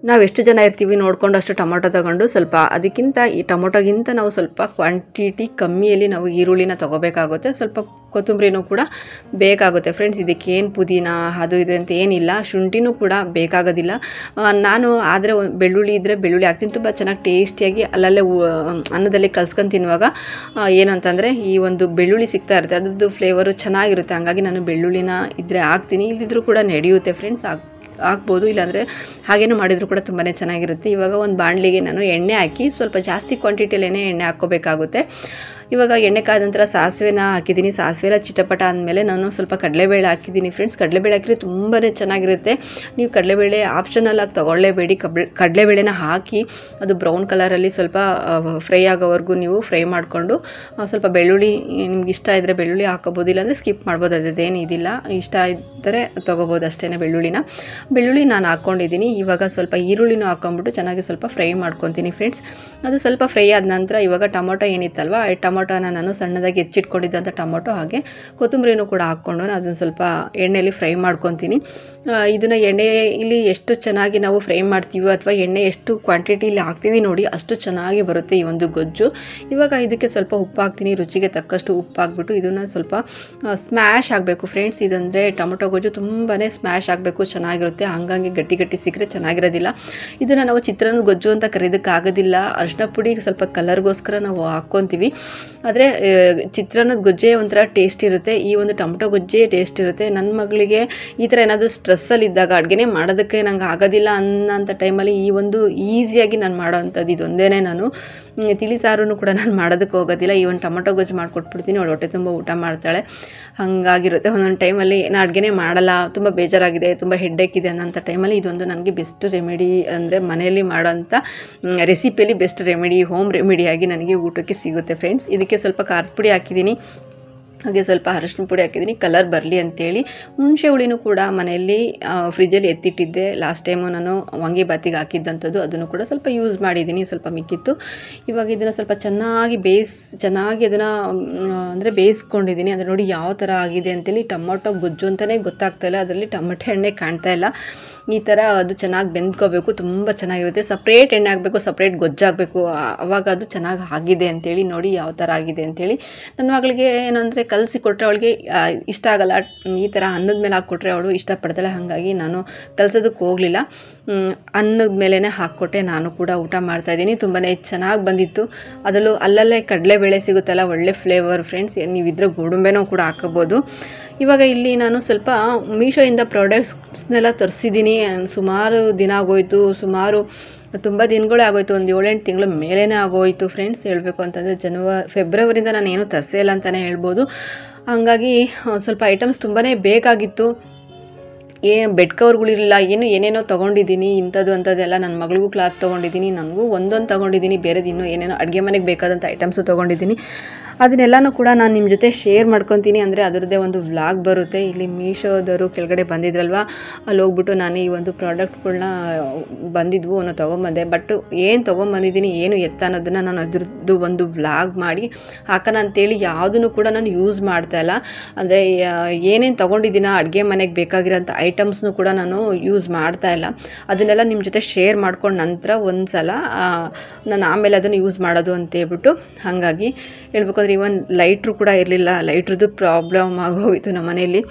ನಾವು ಎಷ್ಟು ಜನ ಇರ್ತೀವಿ ನೋಡಿಕೊಂಡು ಅಷ್ಟು ಟೊಮೊಟೊ ತೊಗೊಂಡು ಸ್ವಲ್ಪ ಅದಕ್ಕಿಂತ ಈ ಟೊಮೊಟೊಗಿಂತ ನಾವು ಸ್ವಲ್ಪ ಕ್ವಾಂಟಿಟಿ ಕಮ್ಮಿಯಲ್ಲಿ ನಾವು ಈರುಳ್ಳಿನ ತೊಗೋಬೇಕಾಗುತ್ತೆ. ಸ್ವಲ್ಪ ಕೊತ್ತಂಬರಿನೂ ಕೂಡ ಬೇಕಾಗುತ್ತೆ ಫ್ರೆಂಡ್ಸ್. ಇದಕ್ಕೇನು ಪುದೀನ ಅದು ಇದು ಅಂತ ಏನಿಲ್ಲ, ಶುಂಠಿನೂ ಕೂಡ ಬೇಕಾಗೋದಿಲ್ಲ. ನಾನು ಆದರೆ ಬೆಳ್ಳುಳ್ಳಿ ಇದ್ದರೆ ಬೆಳ್ಳುಳ್ಳಿ ಹಾಕ್ತೀನಿ, ತುಂಬ ಚೆನ್ನಾಗಿ ಟೇಸ್ಟಿಯಾಗಿ ಅಲ್ಲಲ್ಲೇ ಅನ್ನದಲ್ಲಿ ಕಲ್ಸ್ಕೊಂಡು ತಿನ್ನುವಾಗ ಏನಂತಂದರೆ ಈ ಒಂದು ಬೆಳ್ಳುಳ್ಳಿ ಸಿಗ್ತಾ ಇರುತ್ತೆ, ಅದ್ರದ್ದು ಫ್ಲೇವರು ಚೆನ್ನಾಗಿರುತ್ತೆ. ಹಂಗಾಗಿ ನಾನು ಬೆಳ್ಳುಳ್ಳಿನ ಇದ್ದರೆ ಹಾಕ್ತೀನಿ, ಇಲ್ಲದಿದ್ರೂ ಕೂಡ ನಡೆಯುತ್ತೆ ಫ್ರೆಂಡ್ಸ್, ಹಾಕ್ಬೋದು. ಇಲ್ಲಾಂದರೆ ಹಾಗೇನು ಮಾಡಿದರೂ ಕೂಡ ತುಂಬಾ ಚೆನ್ನಾಗಿರುತ್ತೆ. ಇವಾಗ ಒಂದು ಬಾಣಲಿಗೆ ನಾನು ಎಣ್ಣೆ ಹಾಕಿ ಸ್ವಲ್ಪ ಜಾಸ್ತಿ ಕ್ವಾಂಟಿಟಿಯಲ್ಲೇ ಎಣ್ಣೆ ಹಾಕ್ಕೋಬೇಕಾಗುತ್ತೆ. ಇವಾಗ ಎಣ್ಣೆ ಕಾದ ನಂತರ ಸಾಸಿವೆನ ಹಾಕಿದ್ದೀನಿ. ಸಾಸಿವೆಲ್ಲ ಚಿಟಪಟ ಅಂದಮೇಲೆ ನಾನು ಸ್ವಲ್ಪ ಕಡಲೆಬೇಳೆ ಹಾಕಿದ್ದೀನಿ ಫ್ರೆಂಡ್ಸ್. ಕಡಲೆಬೇಳೆ ಹಾಕಿದ್ರೆ ತುಂಬಾ ಚೆನ್ನಾಗಿರುತ್ತೆ. ನೀವು ಕಡಲೆಬೇಳೆ ಆಪ್ಷನಲ್ ಆಗಿ ತೊಗೊಳ್ಳೇಬೇಡಿ. ಕಡಲೆಬೇಳೆನ ಹಾಕಿ ಅದು ಬ್ರೌನ್ ಕಲರಲ್ಲಿ ಸ್ವಲ್ಪ ಫ್ರೈ ಆಗೋವರೆಗೂ ನೀವು ಫ್ರೈ ಮಾಡಿಕೊಂಡು ಸ್ವಲ್ಪ ಬೆಳ್ಳುಳ್ಳಿ ನಿಮ್ಗೆ ಇಷ್ಟ ಇದ್ದರೆ ಬೆಳ್ಳುಳ್ಳಿ ಹಾಕೋಬೋದು, ಇಲ್ಲಾಂದರೆ ಸ್ಕಿಪ್ ಮಾಡ್ಬೋದು, ಅದೇನು ಇದಿಲ್ಲ. ಇಷ್ಟ ಇದ್ದರೆ ತೊಗೋಬೋದು ಅಷ್ಟೇ ಬೆಳ್ಳುಳ್ಳಿ ನಾನು ಹಾಕ್ಕೊಂಡಿದ್ದೀನಿ. ಇವಾಗ ಸ್ವಲ್ಪ ಈರುಳ್ಳಿನೂ ಹಾಕ್ಕೊಂಬಿಟ್ಟು ಚೆನ್ನಾಗಿ ಸ್ವಲ್ಪ ಫ್ರೈ ಮಾಡ್ಕೊತೀನಿ ಫ್ರೆಂಡ್ಸ್. ಅದು ಸ್ವಲ್ಪ ಫ್ರೈ ಆದ ನಂತರ ಇವಾಗ ಟೊಮೊಟೊ ಏನಿತ್ತಲ್ವ, ಟೊಮೊಟೊನ ನಾನು ಸಣ್ಣದಾಗಿ ಹೆಚ್ಚಿಟ್ಕೊಂಡಿದ್ದಂಥ ಟೊಮೊಟೊ ಹಾಗೆ ಕೊತ್ತಂಬರಿನೂ ಕೂಡ ಹಾಕ್ಕೊಂಡು ಅದನ್ನು ಸ್ವಲ್ಪ ಎಣ್ಣೆಯಲ್ಲಿ ಫ್ರೈ ಮಾಡ್ಕೊತೀನಿ. ಇದನ್ನು ಎಣ್ಣೆಯಲ್ಲಿ ಎಷ್ಟು ಚೆನ್ನಾಗಿ ನಾವು ಫ್ರೈ ಮಾಡ್ತೀವೋ ಅಥವಾ ಎಣ್ಣೆ ಎಷ್ಟು ಕ್ವಾಂಟಿಟಿಲಿ ಹಾಕ್ತೀವಿ ನೋಡಿ ಅಷ್ಟು ಚೆನ್ನಾಗಿ ಬರುತ್ತೆ ಈ ಒಂದು ಗೊಜ್ಜು. ಇವಾಗ ಇದಕ್ಕೆ ಸ್ವಲ್ಪ ಉಪ್ಪು ಹಾಕ್ತೀನಿ, ರುಚಿಗೆ ತಕ್ಕಷ್ಟು ಉಪ್ಪು ಹಾಕ್ಬಿಟ್ಟು ಇದನ್ನು ಸ್ವಲ್ಪ ಸ್ಮ್ಯಾಶ್ ಆಗಬೇಕು ಫ್ರೆಂಡ್ಸ್. ಇದಂದರೆ ಟೊಮೊಟೊ ಗೊಜ್ಜು ತುಂಬಾ ಸ್ಮ್ಯಾಶ್ ಆಗಬೇಕು, ಚೆನ್ನಾಗಿರುತ್ತೆ. ಹಂಗಾಗಿ ಗಟ್ಟಿ ಗಟ್ಟಿ ಸಿಕ್ಕರೆ ಚೆನ್ನಾಗಿರೋದಿಲ್ಲ. ಇದನ್ನು ನಾವು ಚಿತ್ರಾನ್ನ ಗೊಜ್ಜು ಅಂತ ಕರೆಯೋದಕ್ಕಾಗೋದಿಲ್ಲ. ಅರಿಶಿನ ಪುಡಿ ಸ್ವಲ್ಪ ಕಲರ್ಗೋಸ್ಕರ ನಾವು ಹಾಕ್ಕೊತೀವಿ, ಆದರೆ ಚಿತ್ರಾನ್ನದ ಗೊಜ್ಜೆ ಒಂಥರ ಟೇಸ್ಟ್ ಇರುತ್ತೆ, ಈ ಒಂದು ಟೊಮೊಟೊ ಗೊಜ್ಜೆ ಟೇಸ್ಟ್ ಇರುತ್ತೆ. ನನ್ನ ಮಗಳಿಗೆ ಈ ಥರ ಏನಾದರೂ ಸ್ಟ್ರೆಸ್ಸಲ್ಲಿದ್ದಾಗ ಅಡುಗೆನೇ ಮಾಡೋದಕ್ಕೆ ನಂಗೆ ಆಗೋದಿಲ್ಲ ಅನ್ನೋಂಥ ಟೈಮಲ್ಲಿ ಈ ಒಂದು ಈಸಿಯಾಗಿ ನಾನು ಮಾಡೋವಂಥದ್ದು ಇದೊಂದೇ. ನಾನು ತಿಳಿ ಸಾರೂ ಕೂಡ ನಾನು ಮಾಡೋದಕ್ಕೆ ಹೋಗೋದಿಲ್ಲ, ಈ ಒಂದು ಟೊಮೊಟೊ ಗೊಜ್ಜು ಮಾಡಿಕೊಟ್ಬಿಡ್ತೀನಿ, ಅವಳು ಹೊಟ್ಟೆ ತುಂಬ ಊಟ ಮಾಡ್ತಾಳೆ. ಹಾಗಾಗಿರುತ್ತೆ. ಒಂದೊಂದು ಟೈಮಲ್ಲಿ ನಾನು ಅಡುಗೆನೇ ಮಾಡಲ್ಲ, ತುಂಬ ಬೇಜಾರಾಗಿದೆ, ತುಂಬ ಹೆಡ್ಡೇಕ್ ಇದೆ ಅನ್ನೋಂಥ ಟೈಮಲ್ಲಿ ಇದೊಂದು ನನಗೆ ಬೆಸ್ಟ್ ರೆಮಿಡಿ, ಅಂದರೆ ಮನೆಯಲ್ಲಿ ಮಾಡೋಂಥ ರೆಸಿಪಿಯಲ್ಲಿ ಬೆಸ್ಟ್ ರೆಮಿಡಿ, ಹೋಮ್ ರೆಮಿಡಿಯಾಗಿ ನನಗೆ ಊಟಕ್ಕೆ ಸಿಗುತ್ತೆ ಫ್ರೆಂಡ್ಸ್. ಇದಕ್ಕೆ ಸ್ವಲ್ಪ ಖಾರದ ಪುಡಿ ಹಾಕಿದ್ದೀನಿ, ಹಾಗೆ ಸ್ವಲ್ಪ ಅರಶಿನ ಪುಡಿ ಹಾಕಿದ್ದೀನಿ ಕಲರ್ ಬರಲಿ ಅಂತೇಳಿ. ಹುಣಸೆ ಹುಳಿನೂ ಕೂಡ ಮನೆಯಲ್ಲಿ ಫ್ರಿಜ್ಜಲ್ಲಿ ಎತ್ತಿಟ್ಟಿದ್ದೆ, ಲಾಸ್ಟ್ ಟೈಮು ನಾನು ವಾಂಗಿಬಾತಿಗೆ ಹಾಕಿದ್ದಂಥದ್ದು, ಅದನ್ನು ಕೂಡ ಸ್ವಲ್ಪ ಯೂಸ್ ಮಾಡಿದ್ದೀನಿ, ಸ್ವಲ್ಪ ಮಿಕ್ಕಿತ್ತು. ಇವಾಗ ಇದನ್ನು ಸ್ವಲ್ಪ ಚೆನ್ನಾಗಿ ಅದನ್ನು ಅಂದರೆ ಬೇಯಿಸ್ಕೊಂಡಿದ್ದೀನಿ. ಅಂದರೆ ನೋಡಿ ಯಾವ ಥರ ಆಗಿದೆ ಅಂತೇಳಿ. ಟೊಮೊಟೊ ಗೊಜ್ಜು ಅಂತಲೇ ಗೊತ್ತಾಗ್ತಾಯಿಲ್ಲ, ಅದರಲ್ಲಿ ಟೊಮೊಟೊ ಎಣ್ಣೆ ಕಾಣ್ತಾ ಇಲ್ಲ. ಈ ಥರ ಅದು ಚೆನ್ನಾಗಿ ಬೆಂದ್ಕೋಬೇಕು, ತುಂಬ ಚೆನ್ನಾಗಿರುತ್ತೆ. ಸಪ್ರೇಟ್ ಎಣ್ಣೆ ಆಗಬೇಕು, ಸಪ್ರೇಟ್ ಗೊಜ್ಜಾಗಬೇಕು, ಆವಾಗ ಅದು ಚೆನ್ನಾಗಿ ಆಗಿದೆ ಅಂತೇಳಿ. ನೋಡಿ ಯಾವ ಥರ ಆಗಿದೆ ಅಂತೇಳಿ. ನನ್ನ ಮಗಳಿಗೆ ಏನಂದರೆ ಕಲಸಿ ಕೊಟ್ಟರೆ ಅವಳಿಗೆ ಇಷ್ಟ ಆಗಲ್ಲ, ಈ ಥರ ಅನ್ನದ ಮೇಲೆ ಹಾಕ್ಕೊಟ್ರೆ ಅವಳು ಇಷ್ಟಪಡ್ತಾಳೆ. ಹಾಗಾಗಿ ನಾನು ಕಲಸೋದಕ್ಕೆ ಹೋಗಲಿಲ್ಲ, ಅನ್ನದ ಮೇಲೇ ಹಾಕ್ಕೊಟ್ಟೆ ನಾನು ಕೂಡ ಊಟ ಮಾಡ್ತಾಯಿದ್ದೀನಿ. ತುಂಬಾ ಚೆನ್ನಾಗಿ ಬಂದಿತ್ತು. ಅದರಲ್ಲೂ ಅಲ್ಲಲ್ಲೇ ಕಡಲೆಬೇಳೆ ಸಿಗುತ್ತಲ್ಲ, ಒಳ್ಳೆ ಫ್ಲೇವರ್ ಫ್ರೆಂಡ್ಸ್. ನೀವಿದ್ರೆ ಗೋಡಂಬಿನೂ ಕೂಡ ಹಾಕೋಬೋದು. ಇವಾಗ ಇಲ್ಲಿ ನಾನು ಸ್ವಲ್ಪ ಮೀಶೋಯಿಂದ ಪ್ರಾಡಕ್ಟ್ಸ್ನೆಲ್ಲ ತರಿಸಿದ್ದೀನಿ. ಸುಮಾರು ದಿನ ಆಗೋಯಿತು, ತುಂಬ ದಿನಗಳೇ ಆಗೋಯಿತು, ಒಂದು 7-8 ತಿಂಗಳ ಮೇಲೇ ಆಗೋಯಿತು ಫ್ರೆಂಡ್ಸ್. ಹೇಳಬೇಕು ಅಂತಂದರೆ ಫೆಬ್ರವರಿಯಿಂದ ನಾನು ಏನೂ ತರಿಸೇ ಇಲ್ಲ ಅಂತಲೇ ಹೇಳ್ಬೋದು. ಹಾಗಾಗಿ ಸ್ವಲ್ಪ ಐಟಮ್ಸ್ ತುಂಬಾ ಬೇಕಾಗಿತ್ತು. ಬೆಡ್ ಕವರ್ಗಳಿರಲಿಲ್ಲ, ಏನೇನೋ ತೊಗೊಂಡಿದ್ದೀನಿ, ಇಂಥದ್ದು ಅಂಥದ್ದೆಲ್ಲ. ನನ್ನ ಮಗಳಿಗೂ ಕ್ಲಾತ್ ತೊಗೊಂಡಿದ್ದೀನಿ, ನನಗೂ ಒಂದೊಂದು ತೊಗೊಂಡಿದ್ದೀನಿ, ಬೇರೆದು ಇನ್ನೂ ಏನೇನೋ ಅಡುಗೆ ಮನೆಗೆ ಬೇಕಾದಂಥ ಐಟಮ್ಸು ತೊಗೊಂಡಿದ್ದೀನಿ. ಅದನ್ನೆಲ್ಲನೂ ಕೂಡ ನಾನು ನಿಮ್ಮ ಜೊತೆ ಶೇರ್ ಮಾಡ್ಕೊತೀನಿ. ಅಂದರೆ ಅದರದ್ದೇ ಒಂದು ವ್ಲಾಗ್ ಬರುತ್ತೆ. ಇಲ್ಲಿ ಮೀಶೋದವರು ಕೆಳಗಡೆ ಬಂದಿದ್ರಲ್ವ, ಅಲ್ಲಿ ಹೋಗ್ಬಿಟ್ಟು ನಾನು ಈ ಒಂದು ಪ್ರಾಡಕ್ಟ್ಗಳನ್ನ ಬಂದಿದ್ವು ಅನ್ನೋ ತೊಗೊಂಬಂದೆ. ಬಟ್ ಏನು ತೊಗೊಂಬಂದಿದ್ದೀನಿ, ಏನು ಎತ್ತ ಅನ್ನೋದನ್ನು ನಾನು ಅದ್ರದ್ದು ಒಂದು ವ್ಲಾಗ್ ಮಾಡಿ ಹಾಕೋಣ ಅಂತೇಳಿ ಯಾವುದನ್ನು ಕೂಡ ನಾನು ಯೂಸ್ ಮಾಡ್ತಾಯಿಲ್ಲ. ಅಂದರೆ ಏನೇನು ತೊಗೊಂಡಿದ್ದೀನ ಅಡುಗೆ ಮನೆಗೆ ಬೇಕಾಗಿರೋಂಥ ಐಟಮ್ಸ್ನು ಕೂಡ ನಾನು ಯೂಸ್ ಮಾಡ್ತಾಯಿಲ್ಲ. ಅದನ್ನೆಲ್ಲ ನಿಮ್ಮ ಜೊತೆ ಶೇರ್ ಮಾಡ್ಕೊಂಡು ನಂತರ ಒಂದು ಸಲ ನಾನು ಆಮೇಲೆ ಅದನ್ನು ಯೂಸ್ ಮಾಡೋದು ಅಂತೇಳ್ಬಿಟ್ಟು. ಹಾಗಾಗಿ ಹೇಳ್ಬೇಕು ಅಂದರೆ ಅಂದರೆ ಇವನ್ ಲೈಟ್ರು ಕೂಡ ಇರಲಿಲ್ಲ, ಲೈಟ್ರದ್ದು ಪ್ರಾಬ್ಲಮ್ ಆಗೋಗಿತ್ತು ನಮ್ಮ ಮನೆಯಲ್ಲಿ.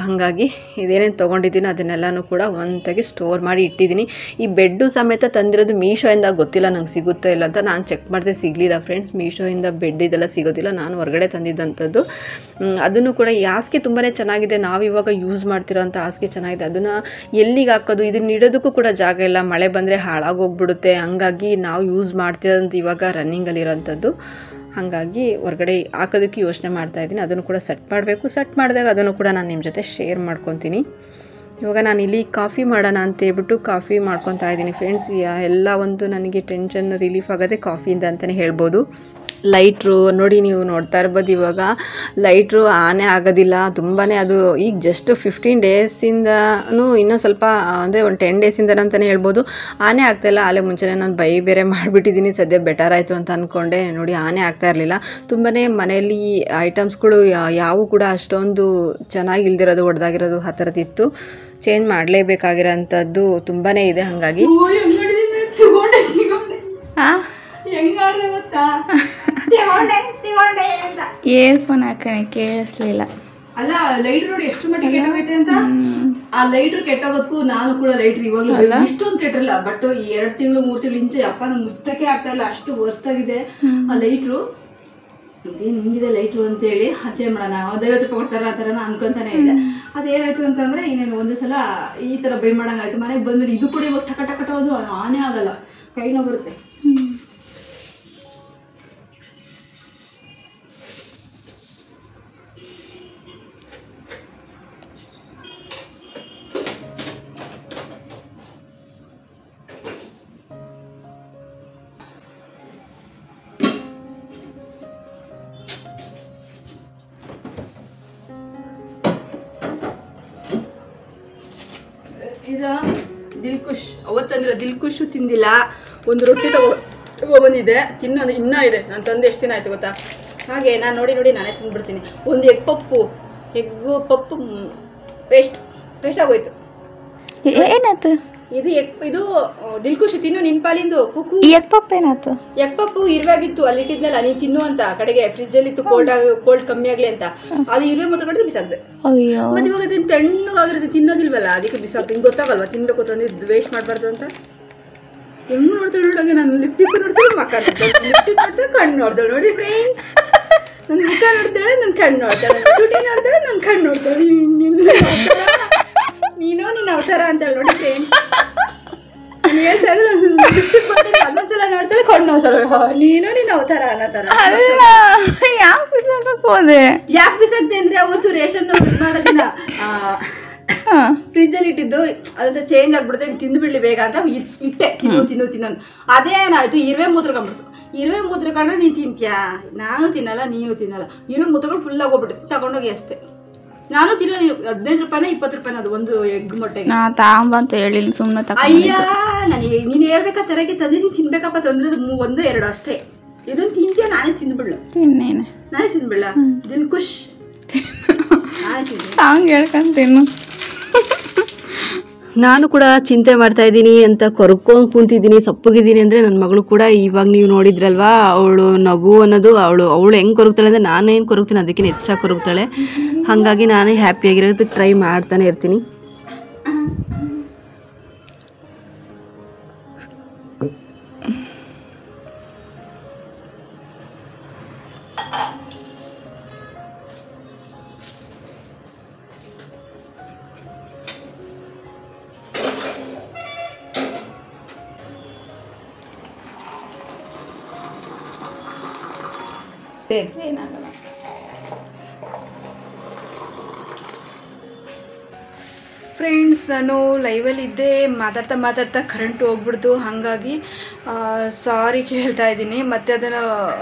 ಹಾಗಾಗಿ ಇದೇನೇನು ತೊಗೊಂಡಿದ್ದೀನೋ ಅದನ್ನೆಲ್ಲನೂ ಕೂಡ ಒಂದಾಗಿ ಸ್ಟೋರ್ ಮಾಡಿ ಇಟ್ಟಿದ್ದೀನಿ. ಈ ಬೆಡ್ಡು ಸಮೇತ ತಂದಿರೋದು ಮೀಶೋಯಿಂದ, ಗೊತ್ತಿಲ್ಲ ನಂಗೆ ಸಿಗುತ್ತೋ ಇಲ್ಲ ಅಂತ. ನಾನು ಚೆಕ್ ಮಾಡಿದೆ, ಸಿಗಲಿಲ್ಲ ಫ್ರೆಂಡ್ಸ್. ಮೀಶೋಯಿಂದ ಬೆಡ್ ಇದೆಲ್ಲ ಸಿಗೋದಿಲ್ಲ, ನಾನು ಹೊರಗಡೆ ತಂದಿದ್ದಂಥದ್ದು. ಅದನ್ನು ಕೂಡ ಈ ಹಾಸಿಗೆ ತುಂಬಾ ಚೆನ್ನಾಗಿದೆ, ನಾವು ಇವಾಗ ಯೂಸ್ ಮಾಡ್ತಿರೋಂಥ ಹಾಸಿಗೆ ಚೆನ್ನಾಗಿದೆ. ಅದನ್ನು ಎಲ್ಲಿಗೆ ಹಾಕೋದು, ಇದನ್ನ ಇಡೋದಕ್ಕೂ ಕೂಡ ಜಾಗ ಇಲ್ಲ, ಮಳೆ ಬಂದರೆ ಹಾಳಾಗೋಗ್ಬಿಡುತ್ತೆ. ಹಂಗಾಗಿ ನಾವು ಯೂಸ್ ಮಾಡ್ತಿರೋಂಥ ಇವಾಗ ರನ್ನಿಂಗಲ್ಲಿರೋಂಥದ್ದು. ಹಾಗಾಗಿ ಹೊರಗಡೆ ಹಾಕೋದಕ್ಕೆ ಯೋಚನೆ ಮಾಡ್ತಾಯಿದ್ದೀನಿ. ಅದನ್ನು ಕೂಡ ಸೆಟ್ ಮಾಡಬೇಕು. ಸೆಟ್ ಮಾಡಿದಾಗ ಅದನ್ನು ಕೂಡ ನಾನು ನಿಮ್ಮ ಜೊತೆ ಶೇರ್ ಮಾಡ್ಕೊತೀನಿ. ಇವಾಗ ನಾನು ಇಲ್ಲಿ ಕಾಫಿ ಮಾಡೋಣ ಅಂತೇಳ್ಬಿಟ್ಟು ಕಾಫಿ ಮಾಡ್ಕೊತಾ ಇದ್ದೀನಿ ಫ್ರೆಂಡ್ಸ್. ಎಲ್ಲ ಒಂದು ನನಗೆ ಟೆನ್ಷನ್ ರಿಲೀಫ್ ಆಗೋದೇ ಕಾಫಿಯಿಂದ ಅಂತಲೇ ಹೇಳ್ಬೋದು. ಲೈಟ್ರು ನೋಡಿ, ನೀವು ನೋಡ್ತಾ ಇರ್ಬೋದು, ಇವಾಗ ಲೈಟ್ರು ಆನೇ ಆಗೋದಿಲ್ಲ ತುಂಬಾ. ಅದು ಈಗ ಜಸ್ಟ್ 15 ಡೇಸಿಂದನೂ ಇನ್ನೂ ಸ್ವಲ್ಪ ಅಂದರೆ ಒಂದು 10 ಡೇಸಿಂದ ಅಂತಲೇ ಹೇಳ್ಬೋದು ಆನೇ ಆಗ್ತಾಯಿಲ್ಲ. ಅಲ್ಲೇ ಮುಂಚೆನೇ ನಾನು ಬೇರೆ ಮಾಡಿಬಿಟ್ಟಿದ್ದೀನಿ, ಸದ್ಯ ಬೆಟರ್ ಆಯಿತು ಅಂತ ಅಂದ್ಕೊಂಡೆ. ನೋಡಿ, ಆನೇ ಆಗ್ತಾ ಇರಲಿಲ್ಲ. ತುಂಬಾ ಮನೆಯಲ್ಲಿ ಐಟಮ್ಸ್ಗಳು ಯಾವೂ ಕೂಡ ಅಷ್ಟೊಂದು ಚೆನ್ನಾಗಿ ಇಲ್ದಿರೋದು, ಹೊಡೆದಾಗಿರೋದು ಆ ಥರದ್ದಿತ್ತು. ಚೇಂಜ್ ಮಾಡಲೇಬೇಕಾಗಿರೋಂಥದ್ದು ತುಂಬಾ ಇದೆ. ಹಾಗಾಗಿ ಹೆಂಗಾಡ್ದೆ ಗೊತ್ತಾ, ಇಯರ್ಫೋನ್ ಹಾಕೋಣ ಕೇಳಿಸ್ಲಿಲ್ಲ. ಅಲ್ಲ, ಲೈಟ್ರ್ ನೋಡಿ ಎಷ್ಟು ಮಟ್ಟಿಗೆ ಕೆಟ್ಟೋಗೈತೆ ಅಂತ. ಆ ಲೈಟ್ರ್ ಕೆಟ್ಟೋಗೋದಕ್ಕೂ ನಾನು ಕೂಡ ಲೈಟ್ರ್ ಇವಾಗಲೂ ಇಷ್ಟೊಂದು ಕೆಟ್ಟಿರಲ್ಲ, ಬಟ್ 2 ತಿಂಗಳು 3 ತಿಂಗಳು ಇಂಚೆ ಅಪ್ಪ ನಂಗೆ ಮುಚ್ಚಕ್ಕೆ ಆಗ್ತಾ ಇಲ್ಲ, ಅಷ್ಟು ವರ್ಸ್ತಾಗಿದೆ ಆ ಲೈಟ್ರು. ಇದೇನು ಹಿಂಗಿದೆ ಲೈಟ್ರು ಅಂತೇಳಿ ಚೇಂಜ್ ಮಾಡೋಣ, 50 ರೂಪಾಯಿ ಕೊಡ್ತಾರ ಆ ಥರ ಅನ್ಕೊಂತಾನೆ ಇದೆ. ಅದೇನಾಯ್ತು ಅಂತಂದರೆ, ಇನ್ನೇನು ಒಂದೇ ಸಲ ಈ ಥರ ಬೈ ಮಾಡೋಂಗಾಯ್ತು. ಮನೆಗೆ ಬಂದ್ಮೇಲೆ ಇದು ಕೂಡ ಇವಾಗ ಟಕ ಹೋದ್ರು ಆನೇ ಆಗಲ್ಲ, ಕೈ ನೋವು ಬರುತ್ತೆ. ಇದು ದಿಲ್ಖುಷ್, ಅವತ್ತಂದ್ರೆ ದಿಲ್ಖುಷು ತಿಂದಿಲ್ಲ. ಒಂದು ರೊಟ್ಟಿ ತಗೊಬಂದಿದ್ದೆ, ತಿನ್ನೋದು ಇನ್ನೂ ಇದೆ. ನಾನು ತಂದು ಎಷ್ಟು ದಿನ ಆಯಿತು ಗೊತ್ತಾ. ಹಾಗೆ ನಾನು ನೋಡಿ ನಾನೇ ತಿಂದ್ಬಿಡ್ತೀನಿ. ಒಂದು ಎಗ್ ಪಪ್ಪು ವೇಸ್ಟ್ ಆಗೋಯ್ತು. ಏನಾಯ್ತು? ಇದು ದಿಲ್ಖುಷ್ ತಿನ್ನು, ನಿನ್ ಪಾಲಿಂದು ಕುಕ್ಕು. ಎಗ್ ಪಪ್ಪು ಏನಾಯ್ತು? ಎಗ್ ಪಪ್ಪು ಇರುವಾಗಿತ್ತು, ಅಲ್ಲಿಟ್ಟಿದ್ನಲ್ಲ ನೀನು ತಿನ್ನು ಅಂತ, ಕಡೆಗೆ ಫ್ರಿಜ್ಜಲ್ಲಿ ಇತ್ತು, ಕೋಲ್ಡ್ ಕಮ್ಮಿ ಆಗಲಿ ಅಂತ. ಅದು ಇರುವೆ ಮಾತ್ರ ಕಡೆ ಬಿಸಾಕ್ದೆ. ಅಯ್ಯೋ, ಮತ್ತೆ ಇವಾಗ ಅದನ್ನ ತಣ್ಣಗಾಗಿರುತ್ತೆ, ತಿನ್ನೋದಿಲ್ವಲ್ಲ, ಅದಕ್ಕೆ ಬಿಸಾಕ್ತೀನಿ. ಗೊತ್ತಾಗಲ್ವಾ ತಿನ್ಬೇಕು ತಂದು ವೇಸ್ಟ್ ಮಾಡಬಾರ್ದು ಅಂತ. ಹೆಂಗ್ ನೋಡ್ತಾಳೆ ನೋಡೋಕೆ, ನಾನು ಲಿಪ್ಟಿಕ್ ನೋಡ್ತಾಳೆ, ಮಕ್ಕ ಲಿಪ್ಟಿಕ್ ನೋಡ್ತಾಳೆ, ಕಣ್ಣು ನೋಡ್ತಾಳೆ. ನೋಡಿ ಫ್ರೆಂಡ್ಸ್, ನನ್ನ ಮುಖ ನೋಡ್ತಾಳೆ, ನನ್ನ ಕಣ್ಣು ನೋಡ್ತಾಳೆ, ತುಟಿ ನೋಡ್ತಾಳೆ, ನನ್ನ ಕಣ್ಣು ನೋಡ್ತಾಳೆ. ನೀನು ನಿನ್ನ ಅವತಾರ ಅಂತೇಳಿ ನೋಡಿ ಫ್ರೆಂಡ್ಸ್. ನಾನು ಹೇಳ್ತಾ ಇದ್ರೆ ಅದೊಂದ್ಸಲ ನೋಡ್ತಾಳೆ, ಕಣ್ಣು ಸಲ ನೀನು ನಿನ್ನ ಅವತಾರ ಅನ್ನೋ ಥರ. ಯಾಕೆ ಬಿಸಾಕಕ್ಕೆ ಹೋದೆ? ಯಾಕೆ ಬಿಸಾಕ್ದೆ ಅಂದ್ರೆ, ಅವತ್ತು ರೇಷನ್ ಮಾಡೋದಿಲ್ಲ, ಫ್ರಿಜ್ಜಲ್ಲಿ ಇಟ್ಟಿದ್ದು ಅದಂತ ಚೇಂಜ್ ಆಗ್ಬಿಡುತ್ತೆ, ತಿಂದು ಬಿಡ್ಲಿ ಬೇಗ ಅಂತ ಇಟ್ಟೆ. ತಿನ್ನು ಅದೇ ಏನಾಯ್ತು, ಇರುವೆ ಮೂತ್ರಕೊಂಡ್ಬಿಡ್ತು. ಇರುವೆ ಮೂತ್ರಕೊಂಡ್ರೆ ನೀನು ತಿಂತೀಯಾ? ನಾನು ತಿನ್ನಲ್ಲ, ನೀವು ತಿನ್ನಲ್ಲ. ಇರುವೆ ಮೂತ್ರಗಳು ಫುಲ್ ಆಗೋಗ್ಬಿಟ್ಟು ತಗೊಂಡೋಗಿ ಅಷ್ಟೇ. ನಾನು ತಿನ್ನ 15 ರೂಪಾಯಿನ 20 ರೂಪಾಯಿನ ಅದು ಒಂದು ಎಗ್ ಮೊಟ್ಟೆಗೆ. ನಾ ತಾಂಬಂತ ಹೇಳಿಲ್ಲ, ಸುಮ್ಮನೆ ಅಯ್ಯ, ನನಗೆ ನೀನು ಹೇಳ್ಬೇಕಾ ತರಕ್ಕೆ ತಂದು ನೀನು ತಿನ್ಬೇಕಪ್ಪ ತಂದ್ರದು 1-2 ಅಷ್ಟೇ. ಇದನ್ನು ತಿಂತೀಯ, ನಾನೇ ತಿಂದ್ಬಿಡ್ಲ. ತಿನ್ನೇನೆ, ನಾನೇ ತಿಂದ್ಬಿಡ್ಲ. ದಿಲ್ಖುಷ್ ನಾನೇ ತಿಂದು ಸಾಂಗ್ ಹೇಳ್ಕೊಂತೇನು. ನಾನು ಕೂಡ ಚಿಂತೆ ಮಾಡ್ತಾ ಇದ್ದೀನಿ ಅಂತ ಕೊರ್ಕೊಂಡು ಕೂತಿದ್ದೀನಿ, ಸಪ್ಪಗಿದ್ದೀನಿ. ಅಂದರೆ ನನ್ನ ಮಗಳು ಕೂಡ ಇವಾಗ ನೀವು ನೋಡಿದ್ರಲ್ವಾ, ಅವಳು ನಗು ಅನ್ನೋದು ಅವಳು ಹೆಂಗೆ ಕೊರಗ್ತಾಳೆ ಅಂದರೆ ನಾನೇನು ಕೊರಗ್ತೀನಿ ಅದಕ್ಕಿಂತ ಹೆಚ್ಚಾಗಿ ಕೊರಗ್ತಾಳೆ. ಹಾಗಾಗಿ ನಾನೇ ಹ್ಯಾಪಿಯಾಗಿರೋದಕ್ಕೆ ಟ್ರೈ ಮಾಡ್ತಾನೆ ಇರ್ತೀನಿ. ಏನಾಗಲ್ಲ. ಫ್ರೆಂಡ್ಸ್, ನಾನು ಲೈವಲ್ಲಿದ್ದೆ, ಮಾತಾಡ್ತಾ ಕರೆಂಟ್ ಹೋಗ್ಬಿಡ್ತು. ಹಾಗಾಗಿ ಸಾರಿ ಕೇಳ್ತಾ ಇದ್ದೀನಿ. ಮತ್ತು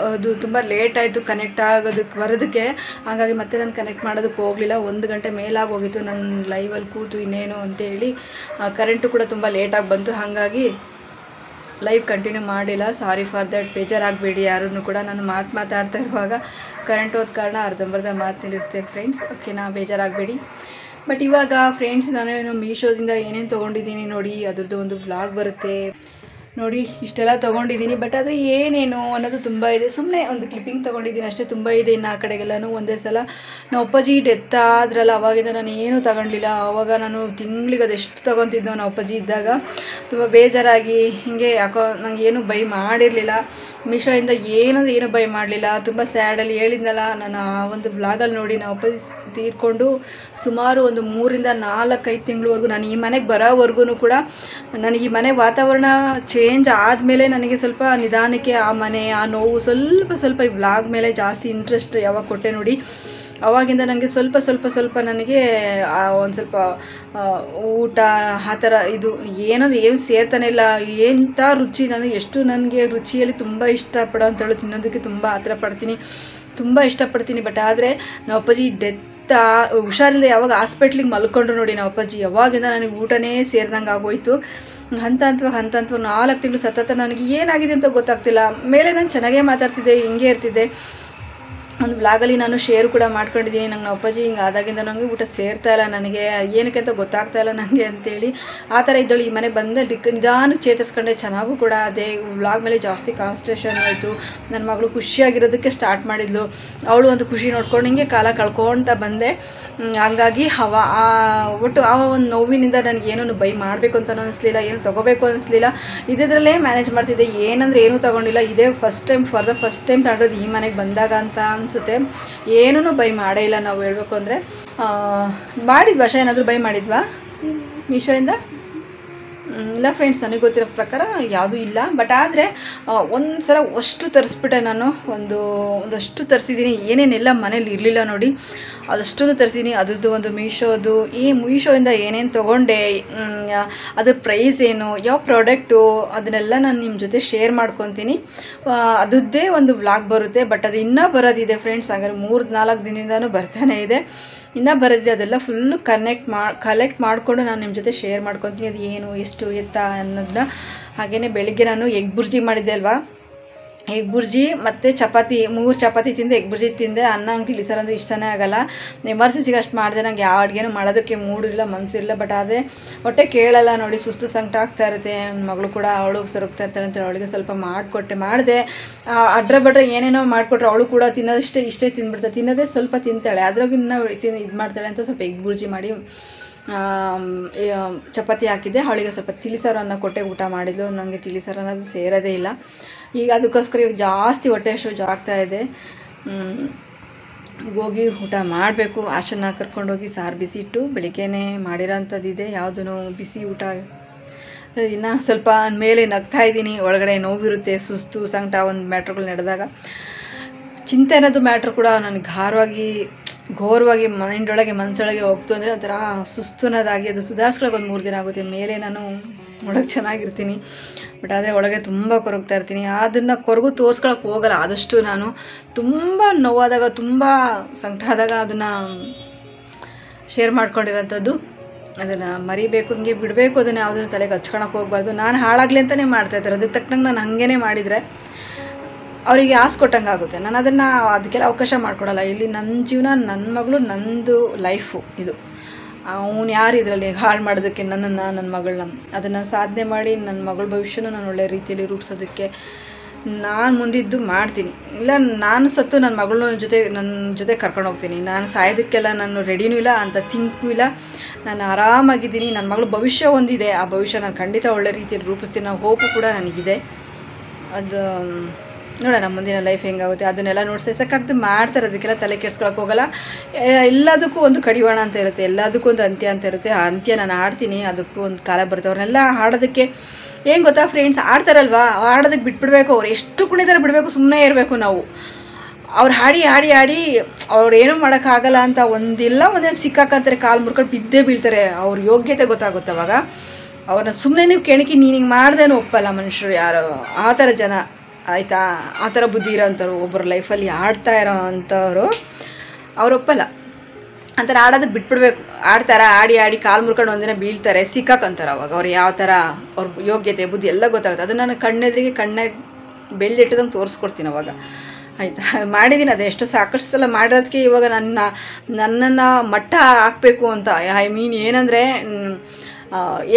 ಅದು ತುಂಬ ಲೇಟ್ ಆಯಿತು ಕನೆಕ್ಟ್ ಬರೋದಕ್ಕೆ. ಹಾಗಾಗಿ ಮತ್ತೆ ನಾನು ಕನೆಕ್ಟ್ ಮಾಡೋದಕ್ಕೆ ಹೋಗಲಿಲ್ಲ. 1 ಗಂಟೆ ಮೇಲಾಗಿ ಹೋಗಿತ್ತು ನಾನು ಲೈವಲ್ಲಿ ಕೂತು ಇನ್ನೇನು ಅಂತೇಳಿ. ಕರೆಂಟು ಕೂಡ ತುಂಬ ಲೇಟಾಗಿ ಬಂತು, ಹಾಗಾಗಿ ಲೈವ್ ಕಂಟಿನ್ಯೂ ಮಾಡಿಲ್ಲ. ಸಾರಿ ಫಾರ್ ದಟ್, ಬೇಜಾರಾಗಬೇಡಿ ಯಾರೂ ಕೂಡ. ನಾನು ಮಾತಾಡ್ತಾ ಇರುವಾಗ ಕರೆಂಟ್ ಹೋದ ಕಾರಣ ಅರ್ಧಂಬರ್ಧ ಮಾತು ನಿಲ್ಲಿಸ್ದೆ ಫ್ರೆಂಡ್ಸ್, ಓಕೆನಾ, ಬೇಜಾರಾಗಬೇಡಿ. ಬಟ್ ಇವಾಗ ಫ್ರೆಂಡ್ಸ್, ನಾನು ಮೀಶೋದಿಂದ ಏನೇನು ತೊಗೊಂಡಿದ್ದೀನಿ ನೋಡಿ, ಅದ್ರದ್ದು ಒಂದು ವ್ಲಾಗ್ ಬರುತ್ತೆ. ನೋಡಿ ಇಷ್ಟೆಲ್ಲ ತೊಗೊಂಡಿದ್ದೀನಿ. ಬಟ್ ಆದರೆ ಏನೇನು ಅನ್ನೋದು ತುಂಬ ಇದೆ. ಸುಮ್ಮನೆ ಒಂದು ಕ್ಲಿಪ್ಪಿಂಗ್ ತೊಗೊಂಡಿದ್ದೀನಿ ಅಷ್ಟೇ, ತುಂಬ ಇದೆ. ಇನ್ನು ಆ ಕಡೆಗೆಲ್ಲನೂ ಒಂದೇ ಸಲ ನಮ್ಮ ಅಪ್ಪಾಜಿ ಡೆತ್ ಆದ್ರಲ್ಲ, ಅವಾಗಿಂದ ನಾನು ಏನೂ ತಗೊಂಡಿಲ್ಲ. ಆವಾಗ ನಾನು ತಿಂಗಳಿಗೆ ಅದೆಷ್ಟು ತೊಗೊತಿದ್ದೋ ನಮ್ಮ ಅಪ್ಪಾಜಿ ಇದ್ದಾಗ. ತುಂಬ ಬೇಜಾರಾಗಿ ಹೀಗೆ ಯಾಕೋ ನಂಗೆ ಏನೂ ಬೈ ಮಾಡಿರಲಿಲ್ಲ. ಮೀಶೋಯಿಂದ ಏನು ಬೈ ಮಾಡಲಿಲ್ಲ. ತುಂಬ ಸ್ಯಾಡಲ್ಲಿ ಹೇಳಿದ್ನಲ್ಲ ನಾನು ಆ ಒಂದು ವ್ಲಾಗಲ್ಲಿ ನೋಡಿ. ನಮ್ಮ ಅಪ್ಪಾಜಿ ತೀರ್ಕೊಂಡು ಸುಮಾರು ಒಂದು 3 ರಿಂದ 4-5 ತಿಂಗಳವರೆಗೂ ನಾನು ಈ ಮನೆಗೆ ಬರೋವರೆಗೂ ಕೂಡ ನನಗೆ ಈ ಮನೆ ವಾತಾವರಣ ಚೇಂಜ್ ಆದಮೇಲೆ ನನಗೆ ಸ್ವಲ್ಪ ನಿಧಾನಕ್ಕೆ ಆ ಮನೆ ಆ ನೋವು ಸ್ವಲ್ಪ ಈ ವ್ಲಾಗ್ ಮೇಲೆ ಜಾಸ್ತಿ ಇಂಟ್ರೆಸ್ಟ್ ಯಾವಾಗ ಕೊಟ್ಟೆ ನೋಡಿ, ಆವಾಗಿಂದ ನನಗೆ ಸ್ವಲ್ಪ ನನಗೆ ಒಂದು ಸ್ವಲ್ಪ ಊಟ ಆ ಥರ ಇದು ಏನು ಸೇರ್ತಾನೆ ಇಲ್ಲ. ಎಂಥ ರುಚಿ ನನಗೆ ಎಷ್ಟು ನನಗೆ ರುಚಿಯಲ್ಲಿ ತುಂಬ ಇಷ್ಟಪಡೋ ಅಂತೇಳಿ ತಿನ್ನೋದಕ್ಕೆ ತುಂಬ ಆತರ ಪಡ್ತೀನಿ, ತುಂಬ ಇಷ್ಟಪಡ್ತೀನಿ. ಬಟ್ ಆದರೆ ನಮ್ಮ ಅಪ್ಪಾಜಿ ಡೆತ್ ಹುಷಾರಿಲ್ಲದೆ ಯಾವಾಗ ಹಾಸ್ಪಿಟ್ಲಿಗೆ ಮಲ್ಕೊಂಡ್ರು ನೋಡಿ ನಮ್ಮ ಅಪ್ಪಾಜಿ, ಯಾವಾಗಿಂದ ನನಗೆ ಊಟನೇ ಸೇರಿದಂಗೆ ಆಗೋಯ್ತು. ಹಂತ ಹಂತವಾಗಿ 4 ತಿಂಗಳು ಸತತ ನನಗೆ ಏನಾಗಿದೆ ಅಂತ ಗೊತ್ತಾಗ್ತಿಲ್ಲ. ಮೇಲೆ ನಾನು ಚೆನ್ನಾಗೇ ಮಾತಾಡ್ತಿದ್ದೆ, ಹಿಂಗೆ ಇರ್ತಿದ್ದೆ. ಒಂದು ವ್ಲಾಗಲ್ಲಿ ನಾನು ಶೇರ್ ಕೂಡ ಮಾಡ್ಕೊಂಡಿದ್ದೀನಿ. ನಂಗೆ ನಮ್ಮ ಅಪ್ಪಾಜಿ ಹಿಂಗೆ ಆದಾಗಿಂದ ನನಗೆ ಊಟ ಸೇರ್ತಾಯಿಲ್ಲ, ನನಗೆ ಏನಕ್ಕೆ ಅಂತ ಗೊತ್ತಾಗ್ತಾಯಿಲ್ಲ ನನಗೆ ಅಂತೇಳಿ ಆ ಥರ ಇದ್ದಳು. ಈ ಮನೆ ಬಂದ ನಿಧಾನಕ್ಕೆ ಚೇತರಿಸ್ಕೊಂಡೆ, ಚೆನ್ನಾಗೂ ಕೂಡ ಅದೇ ವ್ಲಾಗ್ ಮೇಲೆ ಜಾಸ್ತಿ ಕಾನ್ಸಂಟ್ರೇಷನ್ ಆಯಿತು. ನನ್ನ ಮಗಳು ಖುಷಿಯಾಗಿರೋದಕ್ಕೆ ಸ್ಟಾರ್ಟ್ ಮಾಡಿದ್ಲು. ಅವಳು ಒಂದು ಖುಷಿ ನೋಡ್ಕೊಂಡು ಹಿಂಗೆ ಕಾಲ ಕಳ್ಕೊಳ್ತಾ ಬಂದೆ. ಹಂಗಾಗಿ ಒಟ್ಟು ಆ ಒಂದು ನೋವಿನಿಂದ ನನಗೆ ಏನೂ ಬೈ ಮಾಡಬೇಕು ಅಂತ ಅನ್ನಿಸ್ಲಿಲ್ಲ, ಏನು ತೊಗೋಬೇಕು ಅನ್ನಿಸ್ಲಿಲ್ಲ. ಇದರಲ್ಲೇ ಮ್ಯಾನೇಜ್ ಮಾಡ್ತಿದ್ದೆ. ಏನಂದರೆ ಏನೂ ತೊಗೊಂಡಿಲ್ಲ. ಇದೇ ಫಸ್ಟ್ ಟೈಮ್ ತಗೊಂಡಿರೋದು ಈ ಮನೆಗೆ ಬಂದಾಗ ಅಂತ ಅನಿಸುತ್ತೆ. ಏನೂ ಬೈ ಮಾಡೇ ಇಲ್ಲ ನಾವು ಹೇಳಬೇಕು ಅಂದರೆ. ಮಾಡಿದ್ವಾ ಏನಾದರೂ ಬೈ ಮಾಡಿದ್ವಾ ಮೀಶೋಯಿಂದ? ಇಲ್ಲ ಫ್ರೆಂಡ್ಸ್, ನನಗೆ ಗೊತ್ತಿರೋ ಪ್ರಕಾರ ಯಾವುದೂ ಇಲ್ಲ. ಬಟ್ ಆದರೆ ಒಂದು ಸಲ ಅಷ್ಟು ತರಿಸ್ಬಿಟ್ಟೆ ನಾನು. ಒಂದಷ್ಟು ತರಿಸಿದ್ದೀನಿ. ಏನೇನೆಲ್ಲ ಮನೇಲಿ ಇರಲಿಲ್ಲ ನೋಡಿ ಅದಷ್ಟು ತರಿಸಿದ್ದೀನಿ. ಅದ್ರದ್ದು ಒಂದು ಮೀಶೋದು ಮೀಶೋಯಿಂದ ಏನೇನು ತೊಗೊಂಡೆ, ಅದ್ರ ಪ್ರೈಸ್ ಏನು, ಯಾವ ಪ್ರಾಡಕ್ಟು, ಅದನ್ನೆಲ್ಲ ನಾನು ನಿಮ್ಮ ಜೊತೆ ಶೇರ್ ಮಾಡ್ಕೊತೀನಿ. ಅದರದ್ದೇ ಒಂದು ವ್ಲಾಗ್ ಬರುತ್ತೆ. ಬಟ್ ಅದು ಇನ್ನೂ ಬರೋದಿದೆ ಫ್ರೆಂಡ್ಸ್. ಹಾಗಾದ್ರೆ 3-4 ದಿನದಿಂದನೂ ಬರ್ತಾನೆ ಇದೆ, ಇನ್ನೂ ಬರೋದಿದೆ. ಅದೆಲ್ಲ ಫುಲ್ಲು ಕಲೆಕ್ಟ್ ಮಾಡಿಕೊಂಡು ನಾನು ನಿಮ್ಮ ಜೊತೆ ಶೇರ್ ಮಾಡ್ಕೊತೀನಿ. ಅದು ಏನು ಎಷ್ಟು ಎತ್ತ ಅನ್ನೋದನ್ನ. ಹಾಗೆಯೇ ಬೆಳಿಗ್ಗೆ ನಾನು ಎಗ್ ಬುರ್ಜಿ ಮಾಡಿದ್ದೆ ಅಲ್ವಾ, ಎಗ್ ಬುರ್ಜಿ ಮತ್ತು ಚಪಾತಿ, 3 ಚಪಾತಿ ತಿಂದೆ, ಎಗ್ ಬುರ್ಜಿ ತಿಂದೆ. ಅನ್ನ ನಂಗೆ ತಿಳಿಸಾರ ಅಂದರೆ ಇಷ್ಟನೇ ಆಗೋಲ್ಲ. ಎಮರ್ಜೆನ್ಸಿಗೆ ಅಷ್ಟು ಮಾಡಿದೆ. ನಂಗೆ ಯಾವ ಅಡುಗೆನೂ ಮಾಡೋದಕ್ಕೆ ಮೂಡಿಲ್ಲ, ಮನಸ್ಸಿರಲಿಲ್ಲ. ಬಟ್ ಆದರೆ ಹೊಟ್ಟೆ ಕೇಳಲ್ಲ ನೋಡಿ, ಸುಸ್ತು ಸಂಕಟ ಆಗ್ತಾ ಇರುತ್ತೆ. ನನ್ನ ಮಗಳು ಕೂಡ ಅವಳಿಗೆ ಸೊರಗ್ತಾ ಇರ್ತಾಳೆ ಅಂತ ಅವಳಿಗೆ ಸ್ವಲ್ಪ ಮಾಡಿದೆ. ಅಡ್ರ ಬಡ್ರೆ ಏನೇನೋ ಮಾಡಿಕೊಟ್ರೆ ಅವಳು ಕೂಡ ಇಷ್ಟೇ ತಿಂದ್ಬಿಡ್ತಾಳೆ. ತಿನ್ನೋದೇ ಸ್ವಲ್ಪ ತಿಂತಾಳೆ, ಅದ್ರಾಗ ಇನ್ನೂ ಇದು ಮಾಡ್ತಾಳೆ ಅಂತ ಸ್ವಲ್ಪ ಎಗ್ ಬುರ್ಜಿ ಮಾಡಿ ಚಪಾತಿ ಹಾಕಿದ್ದೆ. ಅವಳಿಗೆ ಸ್ವಲ್ಪ ತಿಳಿಸಾರು ಅನ್ನ ಕೊಟ್ಟೆ, ಊಟ ಮಾಡಿದ್ಲು. ನನಗೆ ತಿಳಿಸಾರು ಅನ್ನೋದು ಸೇರೋದೇ ಇಲ್ಲ. ಈಗ ಅದಕ್ಕೋಸ್ಕರ ಈಗ ಜಾಸ್ತಿ ಹೊಟ್ಟೆ ಅಷ್ಟು ಆಗ್ತಾಯಿದೆ. ಹೋಗಿ ಊಟ ಮಾಡಬೇಕು. ಆಶನ್ನ ಕರ್ಕೊಂಡೋಗಿ ಸಾರು ಬಿಸಿ ಇಟ್ಟು ಬೆಳಿಗ್ಗೆನೇ ಮಾಡಿರೋಂಥದ್ದಿದೆ. ಯಾವುದೂ ಬಿಸಿ ಊಟ ಇನ್ನು ಸ್ವಲ್ಪ ಮೇಲೆ ನಗ್ತಾ ಇದ್ದೀನಿ. ಒಳಗಡೆ ನೋವಿರುತ್ತೆ, ಸುಸ್ತು ಸಂಕಟ ಒಂದು ಮ್ಯಾಟ್ರ್ಗಳು ನಡೆದಾಗ. ಚಿಂತೆ ಅನ್ನೋದು ಮ್ಯಾಟ್ರ್ ಕೂಡ ನನಗೆ ಘೋರವಾಗಿ ಮನಸ್ಸೊಳಗೆ ಹೋಗ್ತು ಅಂದರೆ ಒಂಥರ ಸುಸ್ತು ಅನ್ನೋದಾಗಿ ಅದು ಸುಧಾರಿಸ್ಕೊಳ್ಳೋಕೆ ಒಂದು 3 ದಿನ ಆಗುತ್ತೆ. ಮೇಲೆ ನಾನು ಒಳಗೆ ಚೆನ್ನಾಗಿರ್ತೀನಿ, ಬಟ್ ಆದರೆ ಒಳಗೆ ತುಂಬ ಕೊರಗ್ತಾ ಇರ್ತೀನಿ. ಅದನ್ನು ಕೊರಗು ತೋರಿಸ್ಕೊಳಕ್ಕೆ ಹೋಗಲ್ಲ. ಆದಷ್ಟು ನಾನು ತುಂಬ ನೋವಾದಾಗ, ತುಂಬ ಸಂಕಟ ಆದಾಗ ಅದನ್ನು ಶೇರ್ ಮಾಡ್ಕೊಂಡಿರೋಂಥದ್ದು. ಅದನ್ನು ಮರಿಬೇಕು, ಹಿಂಗೆ ಬಿಡಬೇಕು. ಅದನ್ನು ಯಾವುದನ್ನು ತಲೆಗೆ ಹಚ್ಕೊಳಕ್ಕೆ ಹೋಗ್ಬಾರ್ದು. ನಾನು ಹಾಳಾಗಲಿ ಅಂತಲೇ ಮಾಡ್ತಾಯಿದ್ದಾರೆ. ಅದಕ್ಕೆ ತಕ್ಕಂಗೆ ನಾನು ಹಾಗೇ ಮಾಡಿದರೆ ಅವರಿಗೆ ಆಸೆ ಕೊಟ್ಟಂಗೆ ಆಗುತ್ತೆ. ನಾನು ಅದಕ್ಕೆಲ್ಲ ಅವಕಾಶ ಮಾಡಿಕೊಡಲ್ಲ. ಇಲ್ಲಿ ನನ್ನ ಜೀವನ, ನನ್ನ ಮಗಳು, ನಂದು ಲೈಫು ಇದು. ಅವನು ಯಾರು ಇದರಲ್ಲಿ ಹಾಳು ಮಾಡೋದಕ್ಕೆ ನನ್ನ ಮಗಳನ್ನ. ಅದನ್ನು ಸಾಧನೆ ಮಾಡಿ ನನ್ನ ಮಗಳ ಭವಿಷ್ಯನೂ ನಾನು ಒಳ್ಳೆಯ ರೀತಿಯಲ್ಲಿ ರೂಪಿಸೋದಕ್ಕೆ ನಾನು ಮುಂದಿದ್ದು ಮಾಡ್ತೀನಿ. ಇಲ್ಲ ನಾನು ಸತ್ತು ನನ್ನ ಮಗಳನ್ನ ನನ್ನ ಜೊತೆ ಕರ್ಕೊಂಡು ಹೋಗ್ತೀನಿ. ನಾನು ಸಾಯೋದಕ್ಕೆಲ್ಲ ನಾನು ರೆಡಿನೂ ಇಲ್ಲ ಅಂತ ಥಿಂಕು ಇಲ್ಲ. ನಾನು ಆರಾಮಾಗಿದ್ದೀನಿ. ನನ್ನ ಮಗಳ ಭವಿಷ್ಯ ಒಂದಿದೆ. ಆ ಭವಿಷ್ಯ ನಾನು ಖಂಡಿತ ಒಳ್ಳೆ ರೀತಿಯಲ್ಲಿ ರೂಪಿಸ್ತೀನಿ. ನಾವು ಹೋಪು ಕೂಡ ನನಗಿದೆ. ಅದು ನೋಡೋಣ ಮುಂದಿನ ಲೈಫ್ ಹೆಂಗಾಗುತ್ತೆ. ಅದನ್ನೆಲ್ಲ ನೋಡ್ಸೋಕ್ಕಾಗ್ತದೆ ಮಾಡ್ತಾರೆ. ಅದಕ್ಕೆಲ್ಲ ತಲೆ ಕೆಡ್ಸ್ಕೊಳಕ್ಕೆ ಹೋಗಲ್ಲ. ಎಲ್ಲದಕ್ಕೂ ಒಂದು ಕಡಿವಾಣ ಅಂತ ಇರುತ್ತೆ, ಎಲ್ಲದಕ್ಕೂ ಒಂದು ಅಂತ್ಯ ಅಂತ ಇರುತ್ತೆ. ಆ ಅಂತ್ಯ ನಾನು ಆಡ್ತೀನಿ. ಅದಕ್ಕೂ ಒಂದು ಕಾಲ ಬರುತ್ತೆ. ಅವ್ರನ್ನೆಲ್ಲ ಹಾಡೋದಕ್ಕೆ ಏನು ಗೊತ್ತಾ ಫ್ರೆಂಡ್ಸ್, ಆಡ್ತಾರಲ್ವಾ, ಆಡೋದಕ್ಕೆ ಬಿಟ್ಬಿಡ್ಬೇಕು. ಅವ್ರು ಎಷ್ಟು ಕುಣಿತಾರೆ ಬಿಡಬೇಕು, ಸುಮ್ಮನೆ ಇರಬೇಕು ನಾವು. ಅವ್ರು ಹಾಡಿ ಅವ್ರು ಏನೂ ಮಾಡೋಕ್ಕಾಗಲ್ಲ ಅಂತ ಒಂದೇನು ಸಿಕ್ಕಾಕಂತಾರೆ, ಕಾಲು ಮುರ್ಕೊಂಡು ಬಿದ್ದೇ ಬೀಳ್ತಾರೆ. ಅವ್ರ ಯೋಗ್ಯತೆ ಗೊತ್ತಾಗುತ್ತೆ ಅವಾಗ. ಅವ್ರನ್ನ ಸುಮ್ಮನೆ ನೀವು ಕೆಣಕಿ ನೀನು ಹಿಂಗೆ ಮಾಡ್ದೇನೂ ಒಪ್ಪಲ್ಲ ಮನುಷ್ಯರು ಯಾರು. ಆ ಥರ ಜನ ಆಯಿತಾ, ಆ ಥರ ಬುದ್ಧಿ ಇರೋಂಥವ್ರು ಒಬ್ಬರು ಲೈಫಲ್ಲಿ ಆಡ್ತಾ ಇರೋ ಅಂಥವ್ರು ಅವ್ರು ಒಪ್ಪಲ್ಲ. ಅಂತಾರೆ ಆಡೋದಕ್ಕೆ ಬಿಟ್ಬಿಡ್ಬೇಕು. ಆಡಿ ಕಾಲು ಮುರ್ಕೊಂಡು ಒಂದಿನ ಬೀಳ್ತಾರೆ, ಸಿಕ್ಕಾಕಂತಾರೆ. ಅವಾಗ ಅವ್ರು ಯಾವ ಥರ ಅವ್ರ ಯೋಗ್ಯತೆ ಬುದ್ಧಿ ಎಲ್ಲ ಗೊತ್ತಾಗುತ್ತೆ. ಅದನ್ನು ನಾನು ಕಣ್ಣೆದ್ರಿಗೆ ಬೆಳ್ಳಿಟ್ಟದಂಗೆ ತೋರಿಸ್ಕೊಡ್ತೀನಿ ಅವಾಗ. ಆಯಿತಾ, ಮಾಡಿದ್ದೀನಿ. ಅದು ಎಷ್ಟು ಸಾಕಷ್ಟು ಸಲ ಮಾಡೋದಕ್ಕೆ ಇವಾಗ ನನ್ನನ್ನು ಮಟ್ಟ ಹಾಕಬೇಕು ಅಂತ. ಐ ಮೀನ್ ಏನಂದರೆ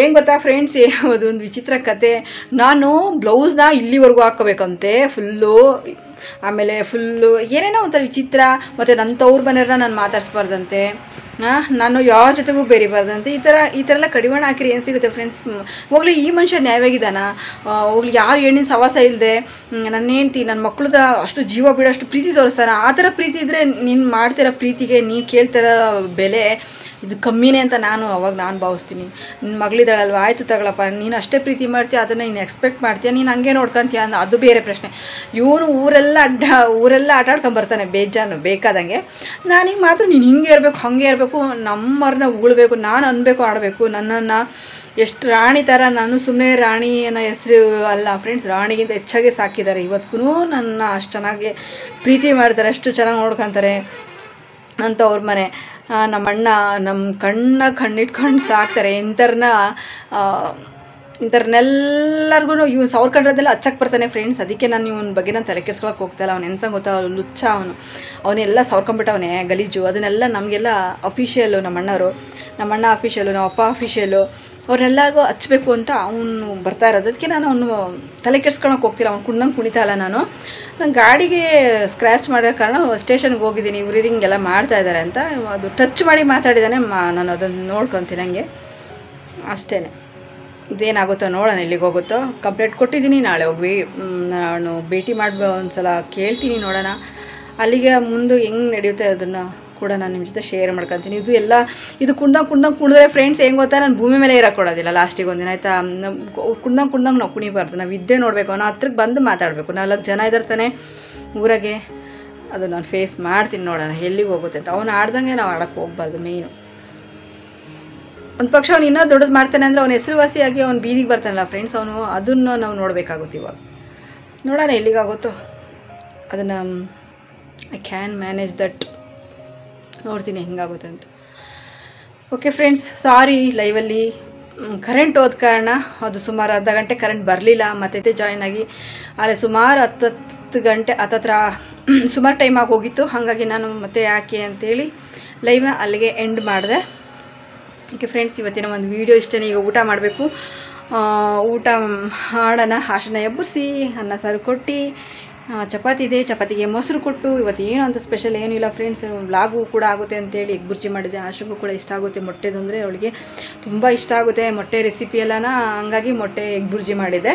ಏನು ಗೊತ್ತಾ ಫ್ರೆಂಡ್ಸ್, ಅದೊಂದು ವಿಚಿತ್ರ ಕತೆ. ನಾನು ಬ್ಲೌಸ್ನ ಇಲ್ಲಿವರೆಗೂ ಹಾಕ್ಕೋಬೇಕಂತೆ ಫುಲ್ಲು, ಆಮೇಲೆ ಫುಲ್ಲು ಏನೇನೋ ಒಂಥರ ವಿಚಿತ್ರ. ಮತ್ತು ನನ್ನ ತವ್ರ ಮನೆಯವ್ರನ್ನ ನಾನು ಮಾತಾಡಿಸ್ಬಾರ್ದಂತೆ, ನಾನು ಯಾವ ಜೊತೆಗೂ ಬೇರಿಬಾರ್ದಂತೆ. ಈ ಥರ ಎಲ್ಲ ಕಡಿವಾಣ ಹಾಕಿರಿ ಏನು ಸಿಗುತ್ತೆ ಫ್ರೆಂಡ್ಸ್? ಹೋಗ್ಲಿ, ಈ ಮನುಷ್ಯ ನ್ಯಾಯವಾಗಿದ್ದಾನ? ಹೋಗ್ಲಿ, ಯಾವ ಹೆಣ್ಣಿನ ಸವಾಸ ಇಲ್ಲದೆ ನನ್ನ ಹೆಂಡ್ತಿ ನನ್ನ ಮಕ್ಳದ ಅಷ್ಟು ಜೀವ ಬಿಡೋಷ್ಟು ಪ್ರೀತಿ ತೋರಿಸ್ತಾನೆ. ಆ ಥರ ಪ್ರೀತಿ ಇದ್ದರೆ ನೀನು ಮಾಡ್ತಿರೋ ಪ್ರೀತಿಗೆ ನೀನು ಕೇಳ್ತಿರೋ ಬೆಲೆ ಇದು ಕಮ್ಮಿನೇ ಅಂತ ನಾನು ಭಾವಿಸ್ತೀನಿ. ನಿನ್ನ ಮಗಳಿದ್ದಾಳಲ್ವ, ಆಯಿತು ತಗೊಳಪ್ಪ, ನೀನು ಅಷ್ಟೇ ಪ್ರೀತಿ ಮಾಡ್ತೀಯ, ಅದನ್ನು ನೀನು ಎಕ್ಸ್ಪೆಕ್ಟ್ ಮಾಡ್ತೀಯ, ನೀನು ಹಂಗೆ ನೋಡ್ಕೊತೀಯ ಅನ್ನೋ ಅದು ಬೇರೆ ಪ್ರಶ್ನೆ. ಇವನು ಊರೆಲ್ಲ ಆಟಾಡ್ಕೊಂಬರ್ತಾನೆ ಬೇಜಾನು ಬೇಕಾದಂಗೆ. ನಾನೀಗ ಮಾತ್ರ ನೀನು ಹಿಂಗೆ ಇರಬೇಕು, ಹಾಗೆ ಇರಬೇಕು, ನಮ್ಮವ್ರನ್ನ ಉಳ್ಬೇಕು, ನಾನು ಅನ್ಬೇಕು, ಆಡಬೇಕು, ನನ್ನನ್ನು ಎಷ್ಟು ರಾಣಿ ಥರ. ನಾನು ಸುಮ್ಮನೆ ರಾಣಿ ಅನ್ನೋ ಹೆಸರು ಅಲ್ಲ ಫ್ರೆಂಡ್ಸ್, ರಾಣಿಗಿಂತ ಹೆಚ್ಚಾಗಿ ಸಾಕಿದ್ದಾರೆ. ಇವತ್ತಿಗೂ ನನ್ನ ಅಷ್ಟು ಚೆನ್ನಾಗಿ ಪ್ರೀತಿ ಮಾಡ್ತಾರೆ, ಅಷ್ಟು ಚೆನ್ನಾಗಿ ನೋಡ್ಕೊತಾರೆ ಅಂತ ಅವ್ರ ಮನೆ. ನಮ್ಮಣ್ಣ ನಮ್ಮ ಕಣ್ಣಿಟ್ಕೊಂಡು ಸಾಕ್ತಾರೆ. ಇಂಥವ್ರನ್ನೆಲ್ಲರಿಗೂ ಇವ್ನು ಸವರ್ಕೊಂಡ್ರದೆಲ್ಲ ಹಚ್ಚಕ್ಕೆ ಬರ್ತಾನೆ ಫ್ರೆಂಡ್ಸ್. ಅದಕ್ಕೆ ನಾನು ಇವನ ಬಗ್ಗೆ ನಾನು ತಲೆ ಕೆಡ್ಸ್ಕೊಳಕ್ಕೆ ಹೋಗ್ತಾಯಿಲ್ಲ. ಅವ್ನು ಎಂತ ಗೊತ್ತಾ, ಲುಚ್ಚ ಅವನೆಲ್ಲ ಸವರ್ಕೊಂಡ್ಬಿಟ್ಟವನೇ ಗಲೀಜು. ಅದನ್ನೆಲ್ಲ ನಮಗೆಲ್ಲ ಅಫಿಷಿಯಲ್ಲು, ನಮ್ಮಣ್ಣ ಅಫಿಷಿಯಲ್ಲು, ನಮ್ಮ ಅಪ್ಪ ಅಫಿಷಿಯಲ್ಲು, ಅವ್ರನ್ನೆಲ್ಲರಿಗೂ ಹಚ್ಚಬೇಕು ಅಂತ ಅವನು ಬರ್ತಾ ಇರೋದು. ಅದಕ್ಕೆ ನಾನು ಅವನು ತಲೆ ಕೆಡ್ಸ್ಕೊಳಕ್ಕೆ ಹೋಗ್ತಿಲ್ಲ. ಅವ್ನು ಕುಣ್ದಂಗೆ ಕುಣಿತಾ ಇಲ್ಲ. ನಾನು ಗಾಡಿಗೆ ಸ್ಕ್ರ್ಯಾಚ್ ಮಾಡೋ ಕಾರಣ ಸ್ಟೇಷನ್ಗೆ ಹೋಗಿದ್ದೀನಿ, ಇವ್ರು ಹಿಂಗೆಲ್ಲ ಮಾಡ್ತಾಯಿದ್ದಾರೆ ಅಂತ. ಅದು ಟಚ್ ಮಾಡಿ ಮಾತಾಡಿದ್ದಾನೆ, ನಾನು ಅದನ್ನು ನೋಡ್ಕೊತೀನಿ ಹಂಗೆ ಅಷ್ಟೇ. ಇದೇನಾಗುತ್ತೋ ನೋಡೋಣ, ಎಲ್ಲಿಗೆ ಹೋಗುತ್ತೋ. ಕಂಪ್ಲೇಂಟ್ ಕೊಟ್ಟಿದ್ದೀನಿ, ನಾಳೆ ಹೋಗಿ ನಾನು ಭೇಟಿ ಮಾಡಿ ಒಂದ್ಸಲ ಕೇಳ್ತೀನಿ, ನೋಡೋಣ ಅಲ್ಲಿಗೆ ಮುಂದೆ ಹೆಂಗೆ ನಡೆಯುತ್ತೆ ಅದನ್ನು ಕೂಡ ನಾನು ನಿಮ್ಮ ಜೊತೆ ಶೇರ್ ಮಾಡ್ಕೊತೀನಿ. ಇದು ಕುಣ್ದಂಗೆ ಫ್ರೆಂಡ್ಸ್ ಹೆಂಗೆ ಗೊತ್ತಾ, ನಾನು ಭೂಮಿ ಮೇಲೆ ಇರೋಕ್ಕೆ ಕೊಡೋದಿಲ್ಲ ಲಾಸ್ಟಿಗೆ ಒಂದಿನ, ಆಯಿತಾ? ಕುಣ್ದಂಗೆ ನಾವು ಕುಣಿಬಾರ್ದು, ನಾವು ಇದ್ದೇ ನೋಡಬೇಕು, ನಾವು ಹತ್ರಕ್ಕೆ ಬಂದು ಮಾತಾಡಬೇಕು. 4 ಜನ ಇದ್ದಿರ್ತಾನೆ ಊರಾಗೆ, ಅದು ನಾನು ಫೇಸ್ ಮಾಡ್ತೀನಿ, ನೋಡೋಣ ಎಲ್ಲಿಗೆ ಹೋಗುತ್ತೆ ಅಂತ. ಅವನು ಆಡ್ದಂಗೆ ನಾವು ಆಡೋಕ್ಕೆ ಹೋಗ್ಬಾರ್ದು ಮೇಯ್ನು. ಒಂದು ಪಕ್ಷ ಅವ್ನು ಇನ್ನೂ ದೊಡ್ಡದು ಮಾಡ್ತಾನೆ ಅಂದರೆ ಅವ್ನ ಹೆಸರುವಾಸಿಯಾಗಿ ಅವ್ನು ಬೀದಿಗೆ ಬರ್ತಾನಲ್ಲ ಫ್ರೆಂಡ್ಸ್, ಅದನ್ನು ನಾವು ನೋಡಬೇಕಾಗುತ್ತೆ. ಇವಾಗ ನೋಡೋಣ ಎಲ್ಲಿಗಾಗುತ್ತೋ ಅದನ್ನು. ಐ ಕ್ಯಾನ್ ಮ್ಯಾನೇಜ್ ದಟ್, ನೋಡ್ತೀನಿ ಹೆಂಗಾಗುತ್ತೆ ಅಂತ. ಓಕೆ ಫ್ರೆಂಡ್ಸ್, ಸಾರಿ ಲೈವಲ್ಲಿ ಕರೆಂಟ್ ಹೋದ ಕಾರಣ ಅದು ಸುಮಾರು ಅರ್ಧ ಗಂಟೆ ಕರೆಂಟ್ ಬರಲಿಲ್ಲ. ಮತ್ತೆ ಜಾಯ್ನ್ ಆಗಿ ಆದರೆ ಸುಮಾರು 10 ಗಂಟೆ ಹತ್ತತ್ರ ಸುಮಾರು ಟೈಮ್ ಆಗಿ ಹೋಗಿತ್ತು. ಹಾಗಾಗಿ ನಾನು ಮತ್ತೆ ಯಾಕೆ ಅಂತೇಳಿ ಲೈವ್ನ ಅಲ್ಲಿಗೆ ಎಂಡ್ ಮಾಡಿದೆ. ಓಕೆ ಫ್ರೆಂಡ್ಸ್, ಇವತ್ತಿನ ಒಂದು ವೀಡಿಯೋ ಇಷ್ಟೇ. ಈಗ ಊಟ ಮಾಡಬೇಕು. ಊಟ ಮಾಡೋಣ, ಹಾಸನ ಎಬ್ಬರಿಸಿ ಅನ್ನ ಸಾರು ಕೊಟ್ಟು, ಚಪಾತಿ ಇದೆ, ಚಪಾತಿಗೆ ಮೊಸರು ಕೊಟ್ಟು. ಇವತ್ತು ಏನು ಅಂತ ಸ್ಪೆಷಲ್ ಏನೂ ಇಲ್ಲ ಫ್ರೆಂಡ್ಸ್, ವ್ಲಾಗು ಕೂಡ ಆಗುತ್ತೆ ಅಂತೇಳಿ ಎಗ್ ಬುರ್ಜಿ ಮಾಡಿದೆ. ಆಶಂಗೂ ಕೂಡ ಇಷ್ಟ ಆಗುತ್ತೆ ಮೊಟ್ಟೆದು ಅಂದರೆ, ಅವಳಿಗೆ ತುಂಬ ಇಷ್ಟ ಆಗುತ್ತೆ ಮೊಟ್ಟೆ ರೆಸಿಪಿ ಎಲ್ಲನ. ಹಂಗಾಗಿ ಮೊಟ್ಟೆ ಎಗ್ ಬುರ್ಜಿ ಮಾಡಿದೆ.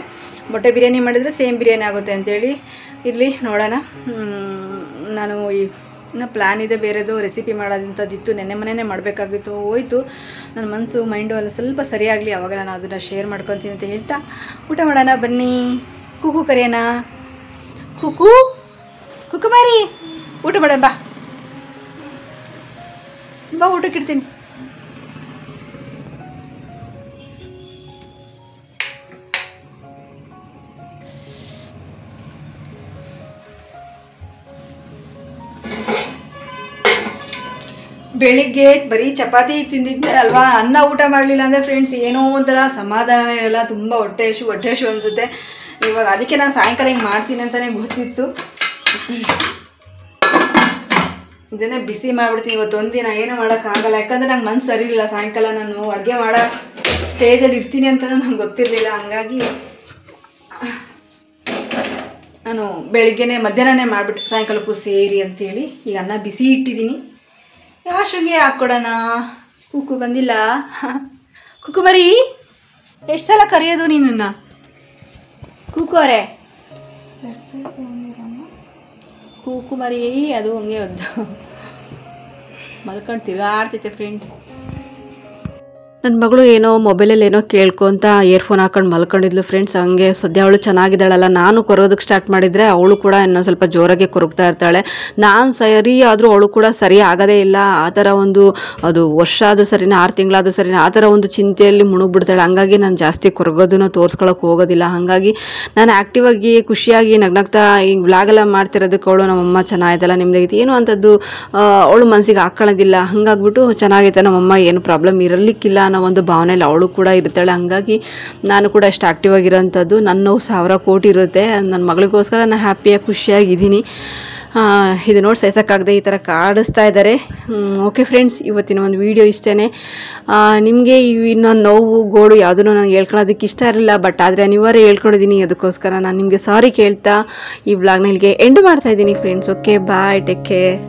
ಮೊಟ್ಟೆ ಬಿರಿಯಾನಿ ಮಾಡಿದರೆ ಸೇಮ್ ಬಿರಿಯಾನಿ ಆಗುತ್ತೆ ಅಂತೇಳಿ. ಇರಲಿ ನೋಡೋಣ. ನಾನು ಇನ್ನು ಪ್ಲ್ಯಾನ್ ಇದೆ ಬೇರೆದು ರೆಸಿಪಿ ಮಾಡೋದಂಥದ್ದಿತ್ತು, ನೆನ್ನೆ ಮಾಡಬೇಕಾಗಿತ್ತು, ಹೋಯ್ತು. ನನ್ನ ಮನಸ್ಸು ಮೈಂಡು ಎಲ್ಲ ಸ್ವಲ್ಪ ಸರಿಯಾಗಲಿ, ಆವಾಗ ನಾನು ಅದನ್ನು ಶೇರ್ ಮಾಡ್ಕೊತೀನಿ ಅಂತ ಹೇಳ್ತಾ ಊಟ ಮಾಡೋಣ ಬನ್ನಿ. ಕೂಕು ಕರೆಯೋಣ, ಕುಕು ಮಾರಿ ಊಟ ಮಾಡ ಬಾ ಊಟಕ್ಕೆ ಇಡ್ತೀನಿ. ಬೆಳಿಗ್ಗೆ ಬರೀ ಚಪಾತಿ ತಿಂದಿದ್ದೆ ಅಲ್ವಾ, ಅನ್ನ ಊಟ ಮಾಡಲಿಲ್ಲ ಅಂದರೆ ಫ್ರೆಂಡ್ಸ್ ಏನೋ ಒಂಥರ ಸಮಾಧಾನ ಇರಲ್ಲ, ತುಂಬ ಹೊಟ್ಟೆ ಹಸು ಅನಿಸುತ್ತೆ. ಇವಾಗ ಅದಕ್ಕೆ ನಾನು ಸಾಯಂಕಾಲ ಹಿಂಗೆ ಮಾಡ್ತೀನಿ ಅಂತಲೇ ಗೊತ್ತಿತ್ತು. ಇದನ್ನೇ ಬಿಸಿ ಮಾಡಿಬಿಡ್ತೀನಿ ಇವತ್ತೊಂದು ದಿನ, ಏನೂ ಮಾಡೋಕ್ಕಾಗಲ್ಲ. ಯಾಕಂದರೆ ನಂಗೆ ಮನಸ್ಸು ಸರಿ ಇಲ್ಲ. ಸಾಯಂಕಾಲ ನಾನು ಅಡುಗೆ ಮಾಡೋ ಸ್ಟೇಜಲ್ಲಿ ಇರ್ತೀನಿ ಅಂತಲೂ ನಂಗೆ ಗೊತ್ತಿರಲಿಲ್ಲ. ಹಂಗಾಗಿ ನಾನು ಬೆಳಿಗ್ಗೆನೇ ಮಧ್ಯಾಹ್ನನೇ ಮಾಡಿಬಿಟ್ಟು ಸಾಯಂಕಾಲಕ್ಕೂ ಸೇರಿ ಅಂತೇಳಿ ಈಗ ಅನ್ನ ಬಿಸಿ ಇಟ್ಟಿದ್ದೀನಿ. ಯಾಶಂಗೆ ಹಾಕ್ಕೊಡೋಣ. ಕೂಕು ಬಂದಿಲ್ಲ. ಕುಕು ಮರಿ, ಎಷ್ಟು ಸಲ ಕರೆಯೋದು ನೀನನ್ನ? ಕೂಕು ಅವರೇ, ಕೂಕು ಮರಿ ಅದು ಹಂಗೆ ಒದ್ದು ಮಲ್ಕೊಂಡು ತಿರುಗಾಡ್ತೈತೆ ಫ್ರೆಂಡ್ಸ್. ನನ್ನ ಮಗಳು ಏನೋ ಮೊಬೈಲಲ್ಲಿ ಏನೋ ಕೇಳ್ಕೊತ ಇಯರ್ಫೋನ್ ಹಾಕೊಂಡು ಮಲ್ಕೊಂಡಿದ್ಲು ಫ್ರೆಂಡ್ಸ್. ಹಂಗೆ ಸದ್ಯ ಅವಳು ಚೆನ್ನಾಗಿದ್ದಾಳಲ್ಲ, ನಾನು ಕೊರೋದಕ್ಕೆ ಸ್ಟಾರ್ಟ್ ಮಾಡಿದರೆ ಅವಳು ಕೂಡ ಇನ್ನೊಂದು ಸ್ವಲ್ಪ ಜೋರಾಗಿ ಕೊರಗ್ತಾ ಇರ್ತಾಳೆ. ನಾನು ಸರಿ ಆದರೂ ಅವಳು ಕೂಡ ಸರಿ ಆಗೋದೇ ಇಲ್ಲ. ಆ ಥರ ಒಂದು ಅದು ವರ್ಷ ಆದರೂ ಸರಿನಾ 6 ತಿಂಗಳಾದರೂ ಸರಿನಾ ಆ ಥರ ಒಂದು ಚಿಂತೆಯಲ್ಲಿ ಮುಳುಗ್ಬಿಡ್ತಾಳೆ. ಹಂಗಾಗಿ ನಾನು ಜಾಸ್ತಿ ಕೊರಗೋದನ್ನು ತೋರಿಸ್ಕೊಳಕ್ಕೆ ಹೋಗೋದಿಲ್ಲ. ಹಾಗಾಗಿ ನಾನು ಆ್ಯಕ್ಟಿವ್ ಆಗಿ ಖುಷಿಯಾಗಿ ನಗ್ನಗ್ತಾ ಈಗ ವ್ಲಾಗೆಲ್ಲ ಮಾಡ್ತಿರೋದಕ್ಕೆ ಅವಳು ನಮ್ಮಮ್ಮ ಚೆನ್ನಾಗಿದ್ದಲ್ಲ ನಿಮ್ದಾಗಿತ್ತು ಏನು ಅಂಥದ್ದು ಅವಳು ಮನಸ್ಸಿಗೆ ಹಾಕ್ಕೊಳ್ಳೋದಿಲ್ಲ. ಹಾಗಾಗ್ಬಿಟ್ಟು ಚೆನ್ನಾಗೈತೆ ನಮ್ಮಮ್ಮ, ಏನು ಪ್ರಾಬ್ಲಮ್ ಇರಲಿಕ್ಕಿಲ್ಲ ಅನ್ನೋ ಒಂದು ಭಾವನೆಯಲ್ಲಿ ಅವಳು ಕೂಡ ಇರ್ತಾಳೆ. ಹಂಗಾಗಿ ನಾನು ಕೂಡ ಅಷ್ಟು ಆ್ಯಕ್ಟಿವ್ ಆಗಿರೋಂಥದ್ದು. ನನ್ನ 1000 ಕೋಟಿ ಇರುತ್ತೆ. ನನ್ನ ಮಗಳಿಗೋಸ್ಕರ ನಾನು ಹ್ಯಾಪಿಯಾಗಿ ಖುಷಿಯಾಗಿದ್ದೀನಿ. ಇದು ನೋಡಿ ಸಹಿಸೋಕ್ಕಾಗದೆ ಈ ಥರ ಕಾಡಿಸ್ತಾ ಇದ್ದಾರೆ. ಓಕೆ ಫ್ರೆಂಡ್ಸ್, ಇವತ್ತಿನ ಒಂದು ವಿಡಿಯೋ ಇಷ್ಟೇ. ನಿಮಗೆ ಇನ್ನೊಂದು ನೋವು ಗೋಡು ಯಾವುದೂ ನನಗೆ ಹೇಳ್ಕೊಳ್ಳೋದಕ್ಕೆ ಇಷ್ಟ ಇರಲಿಲ್ಲ, ಬಟ್ ಆದರೆ ಅನಿವಾರ್ಯ ಹೇಳ್ಕೊಂಡಿದ್ದೀನಿ. ಅದಕ್ಕೋಸ್ಕರ ನಾನು ನಿಮಗೆ ಸಾರಿ ಕೇಳ್ತಾ ಈ ವ್ಲಾಗ್ನ ಇಲ್ಲಿಗೆ ಎಂಡ್ ಮಾಡ್ತಾಯಿದ್ದೀನಿ ಫ್ರೆಂಡ್ಸ್. ಓಕೆ, ಬಾಯ್, ಟೇಕ್ ಕೇರ್.